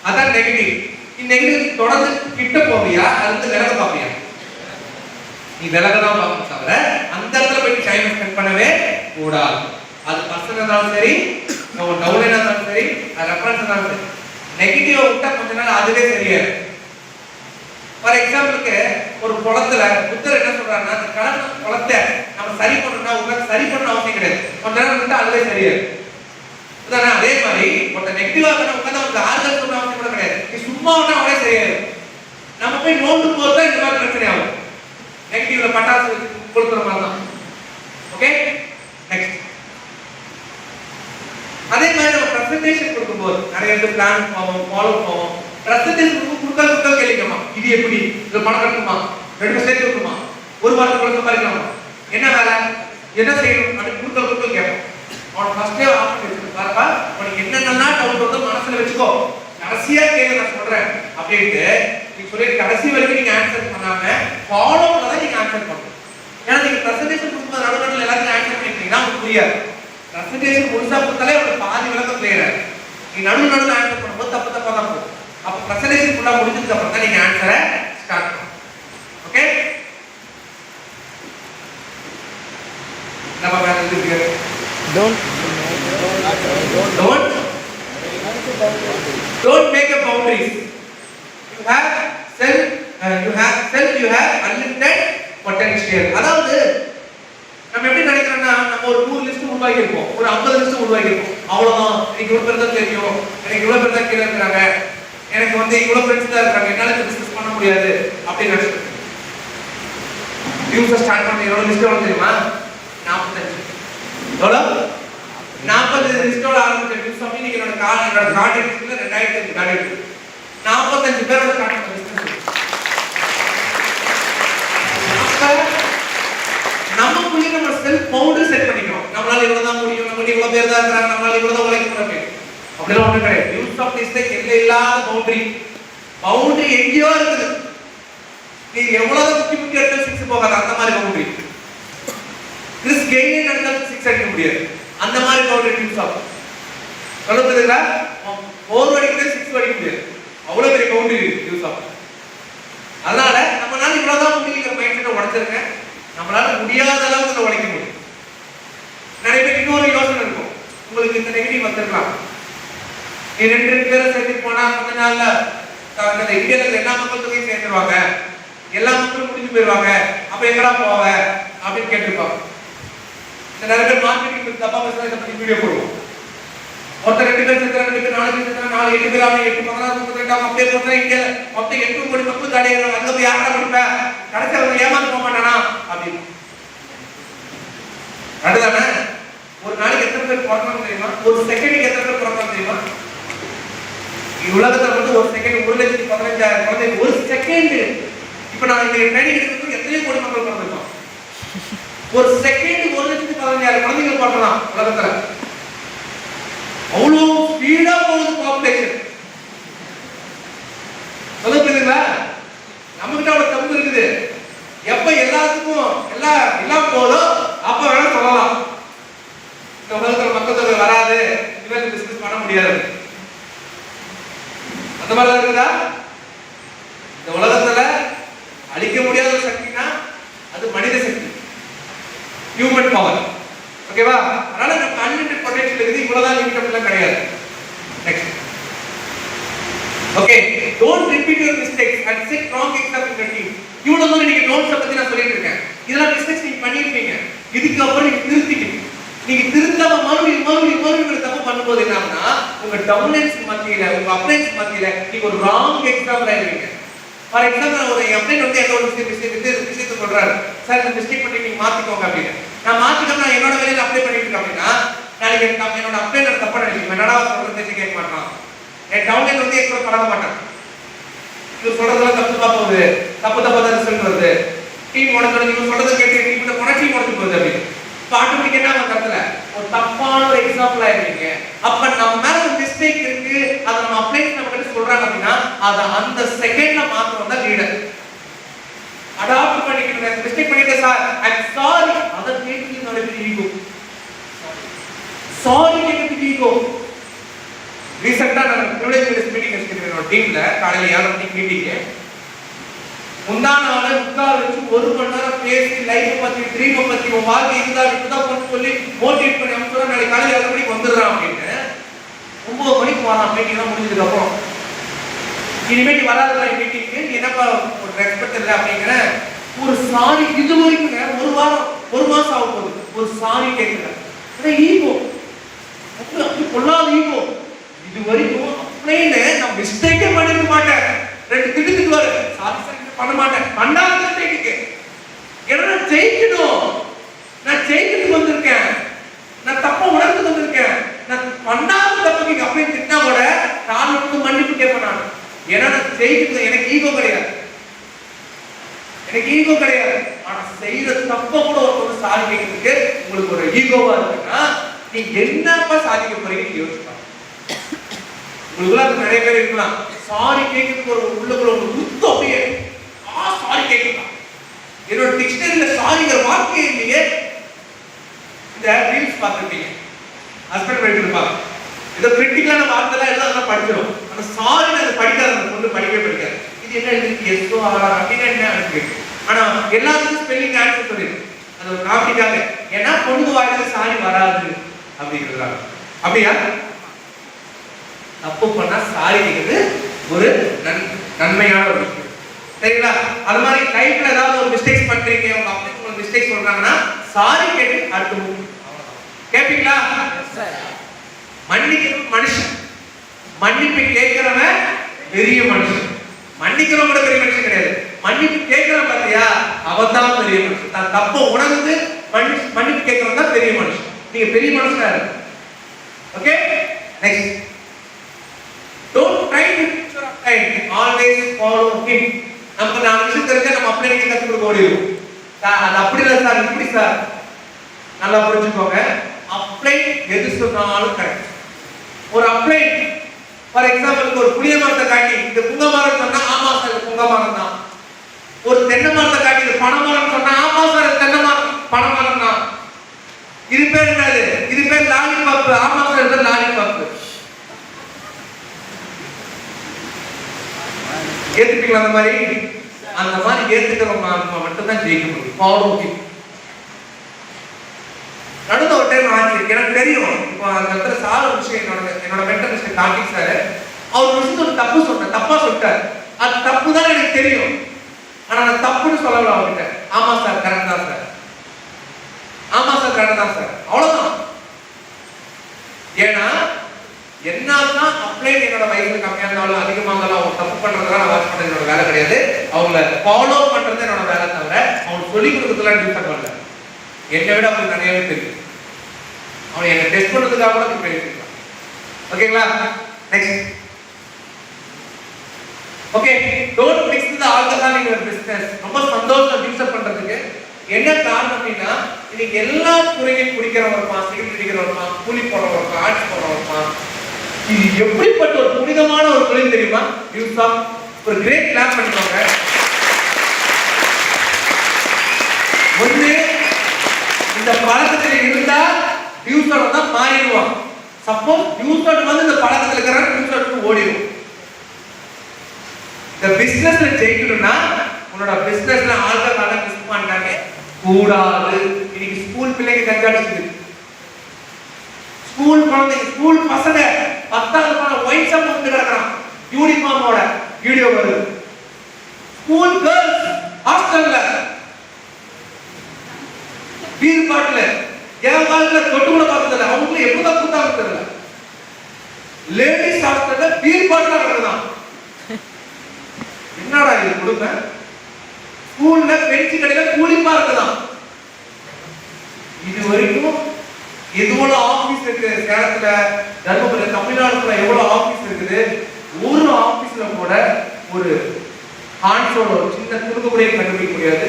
அதான் நெகட்டிவ். இந்த நெகட்டிவ் தொடர்ந்து கிட்ட போவியா, அது விலக பாப்பியா? நீ விலக தான் பார்க்கணும் தவிர அந்த இடத்துல போய் டைம் ஸ்பெண்ட் பண்ணவே கூடாது. அது பர்சன் இருந்தாலும் சரி, ஒரு டவுன்லைனா இருந்தாலும் சரி, அது ரெஃபரன்ஸ் இருந்தாலும் சரி, நெகட்டிவா விட்டா கொஞ்ச நாள் அதுவே சரியாயிடும். ஃபார் எக்ஸாம்பிளுக்கு ஒரு குளத்துல புத்தர் என்ன சொல்றாருன்னா, அந்த குளத்தை நம்ம சரி பண்ணணும்னா உங்களுக்கு சரி பண்ண அவசியம் கிடையாது, கொஞ்ச நேரம் விட்டா அதுவே சரியாயிடும். அதே மாதிரி ஒரு நெகட்டிவா உட்காந்து அவங்க ஆறுதல் சொல்ற அவசியம் கூட கிடையாது. நீ சும்மா விட்டா அவனே சரியாயிடும். நம்ம போய் நோண்டு போறதா இந்த மாதிரி பிரச்சனை ஆகும். நெகட்டிவ்ல பட்டாசு கொடுக்குற மாதிரி தான். Okay, next. அதே மாதிரி நம்ம பிரசன்டேஷன் கொடுக்கும்போது நிறைய பிளான் போவோம், ஃபாலோ போவோம். பிரசன்டேஷன் கொடுக்க கேட்கலாமா, இது எப்படி, இது பணம் கட்டணுமா, 2 சேர்த்து வைக்கணுமா, ஒரு வாரத்துக்குள்ள சம்பாதிக்கலாமா, என்ன வேலை, என்ன செய்யணும் அப்படின்னு கொடுக்க கேட்போம். அவன் ஃபர்ஸ்டே ஆப்ஷன் பாருப்பா, உனக்கு என்னென்னலாம் டவுட் வருதோ மனசுல வச்சுக்கோ, கடைசியா கேள்வி நான் சொல்றேன் அப்படின்ட்டு நீங்க சொல்லி கடைசி வரைக்கும் நீங்க ஆன்சர் பண்ணாம ஃபாலோல தான் நீங்க ஆன்சர் பண்ணணும். ஏன்னா நீங்க பிரசன்டேஷன் கொடுக்கும்போது நடுநடுல எல்லாத்தையும் ஆன்சர் பண்ணிட்டீங்கன்னா உங்களுக்கு புரியாது. பிரசன்டேஷன் முழுசா கொடுத்தாலே உங்களுக்கு பாதி விளக்கம் கிளியர். நீங்க நடுநடுல ஆன்சர் பண்ணும்போது தப்பா தான் போகும். அப்ப பிரசன்டேஷன் ஃபுல்லா முடிஞ்சதுக்கு அப்புறம் தான் நீங்க ஆன்சரை ஸ்டார்ட் பண்ணணும். ஓகே, நம்ம வேற எதுக்கு don't make a boundaries. You have unlimited potential. அதாவது நம்ம எப்படி நினைக்கிறோம்னா, நம்ம ஒரு 100 லிஸ்ட் உருவாக்கி இருப்போம், ஒரு 50 லிஸ்ட் உருவாக்கி இருப்போம். அவ்வளவுதான், எனக்கு இவ்வளவு பேர் தான் தெரியும், எனக்கு இவ்வளவு பேர் தான் கீழே இருக்காங்க, எனக்கு வந்து இவ்வளவு ஃப்ரெண்ட்ஸ் தான் இருக்காங்க, என்னால பிசினஸ் பண்ண முடியாது அப்படின்னு நினைச்சிட்டு யூஸ் ஸ்டார்ட் பண்ண எவ்வளவு லிஸ்ட் எவ்வளவு தெரியுமா? 45. எவ்வளவு? 40 லிஸ்டோட ஆரம்பிச்ச யூஸ் பண்ணி நீங்க என்னோட கான்டாக்ட்ஸ்ல 2005 கான்டாக்ட் 45 பேரோட கான்டாக்ட் லிஸ்ட். நமக்குள்ளே நம்ம செல்ஃப் பவுண்டரி செட் பண்ணிக்கிறோம். நம்மளால இவ்வளவு தான் முடியும், நம்மளுக்கு இவ்வளவு பேர் தான் இருக்காங்க, நம்மளால இவ்வளவு தான் உழைக்க முடியும் அப்படிலாம் ஒண்ணு கிடையாது. யூஸ் ஆஃப் மிஸ்டேக் எல்லை இல்லாத பவுண்டரி எங்கேயோ இருக்குது. நீ எவ்வளவு முக்கி எடுத்து 6 போகாது, அந்த மாதிரி பவுண்டரி. கிறிஸ் கெயினே நடந்தாலும் 6 அடிக்க முடியாது, அந்த மாதிரி பவுண்டரி யூஸ் ஆஃப். சொல்லுறதுல 4 அடிக்கவே 6 அடிக்க முடியாது, அவ்வளவு பெரிய பவுண்டரி யூஸ் ஆஃப். அதனால நம்மளால இவ்வளவுதான் முடியுங்கிற மைண்ட் செட்டை உடைச்சிருங்க. நம்மளால முடியாத அளவுக்கு உழைக்க முடியும். நிறைய பேர் இன்னொரு யோசனை இருக்கும், உங்களுக்கு இந்த நெகட்டிவ் வந்திருக்கலாம், நீ 2 பேரை சேர்த்து போனா கொஞ்ச நாள்ல இந்தியாவில் எல்லா மக்கள் தொகையும் சேர்ந்துருவாங்க, எல்லா மக்களும் முடிஞ்சு போயிடுவாங்க, அப்ப எங்கடா போவ அப்படின்னு கேட்டிருப்பாங்க. நிறைய பேர் மார்க்கெட்டிங் தப்பா பேசுறத இதை பத்தி வீடியோ போடுவோம். ஒருத்தர் 2 பேர் சேர்த்து 2 பேர் 4 பேர் சேர்த்து 4 8 பேர் ஆகும் 8 16 32 அப்படியே போட்டா இங்க மொத்தம் 8 கோடி மக்கள் தடையிறாங்க. அங்க போய் யாரா படிப்ப கடைசி அவங்க ஏமாந்து போக மாட்டானா அப்படின்னு. அதுதானே ஒரு நாளைக்கு எத்தனை பேர் பிறந்தாங்க தெரியுமா? ஒரு செகண்டுக்கு எத்தனை பேர் பிறந்தாங்க தெரியுமா? உலகத்துல வந்து ஒரு செகண்ட் 1,15,000 குழந்தை ஒரு செகண்ட். இப்ப நான் இங்க ட்ரைனிங் எடுக்கிறதுக்கு எத்தனை கோடி மக்கள் பிறந்திருக்கோம்? ஒரு செகண்ட் 1,15,000 குழந்தைகள் பிறக்கலாம் உலகத்துல. அவ்வளோ ஸ்பீடா போகுது பாப்புலேஷன். சொல்ல புரியுதுங்களா? நம்மகிட்ட அவ்வளவு தப்பு இருக்குது. எப்ப எல்லாத்துக்கும் எல்லாம் போதும் அப்ப வேணா சொல்லலாம் இந்த உலகத்துல மக்கள் தொகை வராது, இனிமேல் பிசினஸ் பண்ண முடியாது. அந்த மாதிரி இருக்குதா? இந்த உலகத்துல அழிக்க முடியாத ஒரு சக்தினா அது மனித சக்தி, ஹியூமன் பவர். ஓகேவா? அதனால நமக்கு அன்லிமிட்டட் பொட்டன்ஷியல் இருக்குது. இவ்வளவுதான் லிமிட் அப்படிலாம் கிடையாது. Next. Okay, don't repeat your mistakes and set wrong example in your team. இவ்வளவு தூரம் நீங்க நோட்ஸ் பத்தி நான் சொல்லிட்டு இருக்கேன். இதெல்லாம் மிஸ்டேக்ஸ் நீங்க பண்ணிருப்பீங்க. இதுக்கு அப்புறம் நீங்க திருத்திக்கணும். நீங்க திருத்தாம மறுபடியும் தப்பு பண்ணும்போது என்னன்னா உங்க டவுன்லைன்ஸ் மத்தியில உங்க அப்ளைன்ஸ் மத்தியில நீங்க ஒரு ராங் எக்ஸாம்பிள் ஆயிருவீங்க. ஃபார் எக்ஸாம்பிள் ஒரு அப்ளைன் வந்து ஏதோ ஒரு விஷயத்தை சொல்றாரு, சார் இந்த மிஸ்டேக் பண்ணி நீங்க மாத்திக்கோங்க அப்படின்னு. நான் மாத்திக்கணும், நான் என்னோட வேலையில அப்ளை பண்ணிட்டு இருக்கேன் அப்படின்னா நாளைக்கு என்னோட அப்ளைனர் தப்பா நினைக்கிறேன், என்னடா சொல்றது கேட்க மாட்டான், என் டவுன்லைன் வந்து கூட பழக மாட்டான். இவர் சொல்றதெல்லாம் தப்பா போகுது, தப்பு தான் ரிசல்ட் வருது, டீம் உடனே இவங்க சொல்றதை கேட்டு டீம் போன டீம் உடஞ்சு போகுது அப்படின்னு. ஆட்டோமேட்டிக்கா என்ன பண்றதுல ஒரு தப்பான ஒரு எக்ஸாம்பிள் ஆயிருக்கீங்க. அப்ப நம்ம மேல ஒரு மிஸ்டேக் இருக்கு, அதை நம்ம அப்ளை நம்ம கிட்ட சொல்றாங்க அப்படின்னா அதை அந்த செகண்ட்ல மாத்தணும் தான் லீடர். அடாப்ட் பண்ணிக்கணும். மிஸ்டேக் பண்ணிட்டேன் சார், ஐ அம் சாரி. அதை கேட்குறது என்னோட ஈகோ. சாரி கேட்குறது ஈகோ. ரீசெண்டா நான் ப்ரிவிலேஜ் மீட்டிங் வச்சிருக்கேன் என்னோட டீம்ல. காலையில 7 மணிக்கு மீட்டிங். முந்தான நாள் உட்கார் வச்சு 1 மணி நேரம் பேசி லைஃப் பத்தி ட்ரீம் பத்தி உன் வாழ்க்கை இதுதான் இப்பதான் சொல்லி மோட்டிவேட் பண்ணி அவங்க சொல்ல நாளைக்கு காலையில 7 மணிக்கு வந்துடுறான் அப்படின்னு 9 மணிக்கு வரான். மீட்டிங் எல்லாம் முடிஞ்சதுக்கு அப்புறம் இனிமேல் வராதுல மீட்டிங்க்கு நீ என்னப்பா ஒரு ரெஸ்பெக்ட் இல்லை அப்படிங்கிற ஒரு சாரி. இது வரைக்கும் 1 வாரம் 1 மாசம் ஆக போகுது ஒரு சாரி கேட்கல. ஈகோ அப்படி பொல்லாத ஈகோ. இது வரைக்கும் அப்படின்னு நான் மிஸ்டேக்கே பண்ணிருக்க மாட்டேன். 2 திட்டு வர சாரி சார் பண்ண மாட்டேன். பண்ணாத மிஸ்டேக்கு என்ன ஜெயிக்கணும். நான் ஜெயிக்கிட்டு வந்திருக்கேன், நான் தப்பா உணர்ந்து வந்திருக்கேன். நான் பண்ணாத தப்புக்கு அப்படியே திட்டா கூட நான் வந்து மன்னிப்பு கேட்பேன். நான் ஏன்னா நான் ஜெயிக்கிறது எனக்கு ஈகோ கிடையாது, எனக்கு ஈகோ கிடையாது. ஆனா செய்யற தப்ப கூட ஒரு சாதி கேட்கறதுக்கு உங்களுக்கு ஒரு ஈகோவா இருக்குன்னா நீங்க என்னப்பா சாதிக்க போறீங்கன்னு யோசிப்பாங்க. உங்களுக்கு நிறைய பேர் இருக்கலாம் சாரி கேட்கறதுக்கு ஒரு உள்ளுக்குள்ள ஒரு உத்து அப்படியே சாரி கேட்கலாம். என்னோட டிக்ஷனரியில சாரிங்கிற வார்த்தையே இல்லையே. இந்த ரீல்ஸ் பார்த்துருப்பீங்க, ஹஸ்பண்ட் ஒய்ஃப் இருப்பாங்க, ஏதோ கிரிட்டிக்கலான வார்த்தைலாம் எல்லாம் அதெல்லாம் படிச்சிடும். ஆனா சாரி அதை படிக்காத அந்த பொண்ணு படிக்கவே படிக்காது. இது என்ன இருக்கு எஸ்ஓ ஆர் அப்படின்னு என்ன இருக்கு. ஆனா எல்லாத்துக்கும் ஸ்பெல்லிங் ஆன்சர் சொல்லிடும். அது ஒரு காமெடிக்காக. ஏன்னா பொண்ணு வாயில சாரி வராது அப்படிங்கிறாங்க. அப்படியா? தப்பு பண்ணா சாரி கேட்குறது ஒரு நன்மையான ஒரு விஷயம். சரிங்களா? அது மாதிரி லைஃப்ல ஏதாவது ஒரு மிஸ்டேக்ஸ் பண்றீங்க, உங்க அப்பா உங்களுக்கு மிஸ்டேக் சொல்றாங்கன்னா சாரி கேட்டு அடுத்து கேட்பீங்களா? மன்னிக்கிறவன் மனுஷன், மன்னிப்பு கேட்கிறவன் பெரிய மனுஷன். மன்னிக்கிறவன் கூட பெரிய மனுஷன் கிடையாது, மன்னிப்பு கேட்கிறவன் பார்த்தியா அவன் தான் பெரிய மனுஷன். தான் தப்ப உணர்ந்து மன்னிப்பு கேட்கிறவன் தான் பெரிய மனுஷன். நீங்க பெரிய மனுஷனா இருக்கு. Okay, next. Don't try to picture of time, always follow him. நமக்கு 4 விஷயம் தெரிஞ்சா நம்ம அப்படியே கற்றுக் கொடுக்க முடியும். அது அப்படி இல்லை சார், இப்படி சார். நல்லா புரிஞ்சுக்கோங்க. அப்ளை எது சொன்னாலும் கரெக்ட். ஒரு அப்ளை ஃபார் எக்ஸாம்பிளுக்கு ஒரு புளிய மரத்தை காட்டி இந்த புங்க மரம் சொன்னா ஆமா சார் இது புங்க மரம் தான். ஒரு தென்னை மரத்தை காட்டி இது பனை மரம் சொன்னா ஆமா சார் இது தென்னை மரம் பனை மரம் தான். இது பேர் என்னது? இது பேர் லாலிபாப். ஆமா சார் இது லாலிபாப். ஏத்துப்பீங்களா? அந்த மாதிரி ஏத்துக்கிறவங்க மட்டும் தான் ஜெயிக்க முடியும். Follow him. நடுந்த ஒரு டைம் ஆச்சு, எனக்கு தெரியும். இப்போ அந்த இடத்துல சார் ஒரு விஷயம் என்னோட மென்டர் மிஸ்டர் கார்த்திக் சார் அவர் விஷயத்த ஒரு தப்பு சொன்னார், தப்பா சொல்லிட்டார். அது தப்பு தான் எனக்கு தெரியும், ஆனா நான் தப்புன்னு சொல்லல அவர்கிட்ட. ஆமா சார் கரெக்ட் தான் சார். ஆமா சார் கரெக்ட் தான் சார், அவ்வளவுதான். ஏன்னா என்னதான் அப்ளைன் என்னோட வயசுல கம்மியா இருந்தாலும் அதிகமா இருந்தாலும் அவங்க தப்பு பண்றதுலாம் நான் வாட்ச் பண்றது என்னோட வேலை கிடையாது. அவங்கள ஃபாலோ பண்றது என்னோட வேலை தவிர அவங்க சொல்லி கொடுக்கறதுலாம் டிஃபரெண்ட் பண்ணல. என்னை விட அவங்களுக்கு நிறையவே தெரியும். அவன் என்ன டெஸ்ட் பண்றதுக்காக கூட ப்ரிப்பேர் பண்ணிக்கலாம். ஓகேங்களா? Next. Okay, don't mix the alcohol in your business. ரொம்ப சந்தோஷம் யூஸ் பண்றதுக்கு. என்ன காரணம் அப்படின்னா இன்னைக்கு எல்லா துறையும் குடிக்கிறவங்க இருப்பான், சிகரெட் குடிக்கிறவங்க இருப்பான், கூலி போடுறவங்க இருப்பான், ஆட்சி போடுறவங்க இருப்பான். இது எப்படிப்பட்ட ஒரு புனிதமான ஒரு தொழில் தெரியுமா? யூஸ் ஆஃப் ஒரு கிரேட் கிளாப் பண்ணிக்கோங்க. ஒண்ணு இந்த பழக்கத்துல இருந்தா யூஸோட தான் மாறிடுவான். சப்போஸ் யூஸோட வந்து இந்த பழக்கத்துல இருக்கிற யூஸோட ஓடிடும். இந்த பிசினஸ்ல ஜெயிக்கணும்னா உன்னோட பிசினஸ்ல ஆல்கஹால மிஸ் பண்ணாங்க கூடாது. இன்னைக்கு ஸ்கூல் பிள்ளைங்க கஞ்சாடிச்சு, ஸ்கூல் குழந்தைங்க, ஸ்கூல் பசங்க 10வது படம் ஒயிட் ஷர்ட் போட்டு கிடக்குறான், யூனிஃபார்மோட வீடியோ வருது. ஸ்கூல் கேர்ள்ஸ் ஹாஸ்டல்ல பீர் பாட்டில் என் வாழ்க்கையில தொட்டு கூட பார்த்ததில்ல, அவங்களுக்கு எப்பதான் கொடுத்தாங்க தெரியல. லேடிஸ் ஹாஸ்டல்ல பீர் பாட்டில் கிடக்குதான். என்னடா இது கொடுமை? ஸ்கூல்ல பென்சி கடையில கூலிப்பா இருக்குதான். இது வரைக்கும் எவ்வளவு ஆபீஸ் இருக்கு சேலத்துல, தர்மபுரியில, தமிழ்நாடுல எவ்வளவு ஆபீஸ் இருக்குது. ஒரு ஆபீஸ்ல கூட ஒரு ஹான்ஸோட ஒரு சின்ன துருப்பு கூட கண்டுபிடிக்க முடியாது.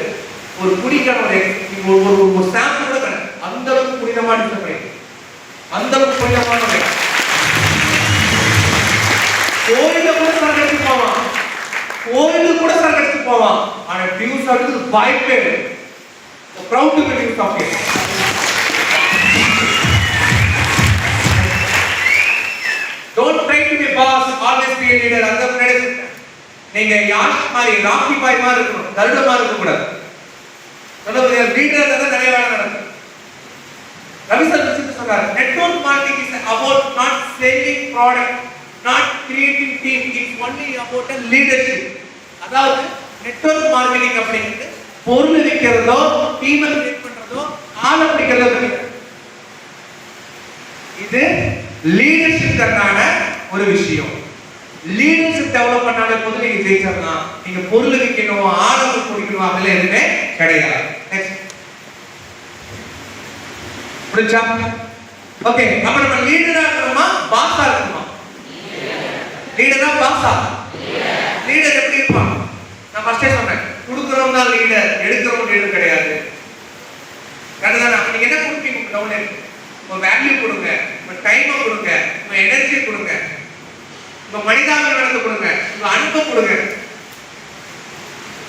ஒரு குடிக்கான ஒரு சாம்பிள் கூட கிடையாது. அந்த அளவுக்கு புனிதமான டிசைன், அந்த அளவுக்கு புனிதமான கோயில கூட சார் எடுத்து போவான், கோயிலுக்கு கூட சார் எடுத்து போவான். ஆனா டியூஸ் அடுத்து வாய்ப்பே இல்லை. proud to be deuce of it. Don't try to be boss, always be a leader. அந்த முன்னாடி நீங்க யாஷ் மாதிரி ராக்கி பாய் மாதிரி இருக்கணும், கருட மாதிரி இருக்க கூடாது. சொல்லுங்க லீடர் தான் நிறைய வேலை நடக்கும். ரவி சார் சொல்றாரு, network marketing is about not selling product, not creating team, it's only about a leadership. அதாவது நெட்வொர்க் மார்க்கெட்டிங் அப்படிங்கிறது பொருள் விற்கிறதோ டீமை கிரியேட் பண்றதோ ஆளை பிடிக்கிறதோ கிடையாது. இது லீடர்ஷிப்கான ஒரு விஷயம். லீடர்ஷிப் டெவலப் பண்ணாலே போது நீங்க ஜெயிச்சிடலாம். நீங்க பொருள் விற்கணும், ஆளை பிடிக்கணும் அதெல்லாம் எதுவுமே கிடையாது. நெக்ஸ்ட் புரிஞ்சா? ஓகே, அப்ப நம்ம லீடரா இருக்கணுமா பாஸா இருக்கணுமா? லீடரா பாஸா? லீடர் எப்படி இருப்பான்? நான் ஃபர்ஸ்டே சொன்னேன், கொடுக்குறவங்க தான் லீடர், எடுக்கிறவங்க லீடர் கிடையாது. கரெக்டானா? நீங்க என்ன கொடுப்பீங்க? டவுன் ஒரு வேல்யூ கொடுங்க, உங்க டைமை கொடுங்க, உங்க எனர்ஜி கொடுங்க, உங்க மனிதாபிமானத்தை கொடுங்க, உங்க அன்பை கொடுங்க.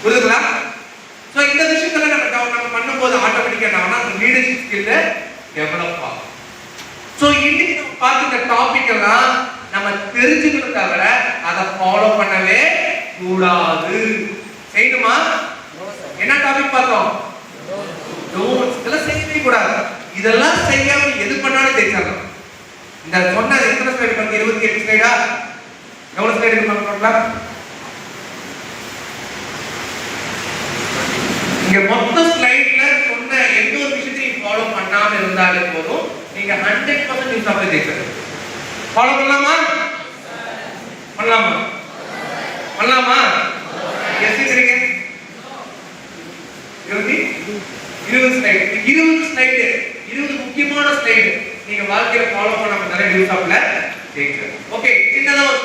புரியுதுங்களா? சோ இந்த விஷயத்துல நம்ம பண்ணும்போது ஆட்டோமேட்டிக்கா நம்ம லீடர்ஷிப் ஸ்கில்ல டெவலப் ஆகும். சோ இன்னைக்கு நம்ம பார்த்த இந்த டாபிக் எல்லாம் நம்ம தெரிஞ்சுக்கணும் தவிர அதை ஃபாலோ பண்ணவே கூடாது. செய்யணுமா? என்ன டாபிக் பார்த்தோம்? இதெல்லாம் செய்யவே கூடாது. இதெல்லாம் செய்யாம எது பண்ணாலும் தெரிஞ்சாலும் இந்த சொன்ன எத்தனை ஸ்லைடு பாருங்க, 28 ஸ்லைடா? எவ்வளவு ஸ்லைடு இருக்கு? இங்க மொத்த ஸ்லைட்ல சொன்ன எந்த ஒரு விஷயத்தையும் ஃபாலோ பண்ணாம இருந்தாலே போதும், நீங்க 100% யூஸ் ஆஃப் ஜெயிச்சிடலாம். ஃபாலோ பண்ணலாமா? பண்ணலாமா? பண்ணலாமா? எஸ் இருக்கீங்க? 20 ஸ்லைடு, 20 ஸ்லைடு, 20 முக்கியமான ஸ்லைடு நீங்க வாழ்க்கையில ஃபாலோ பண்ணாம நிறைய யூஸ் ஆஃப்ல ஜெயிச்சிடலாம். ஓகே, சின்னதா ஒரு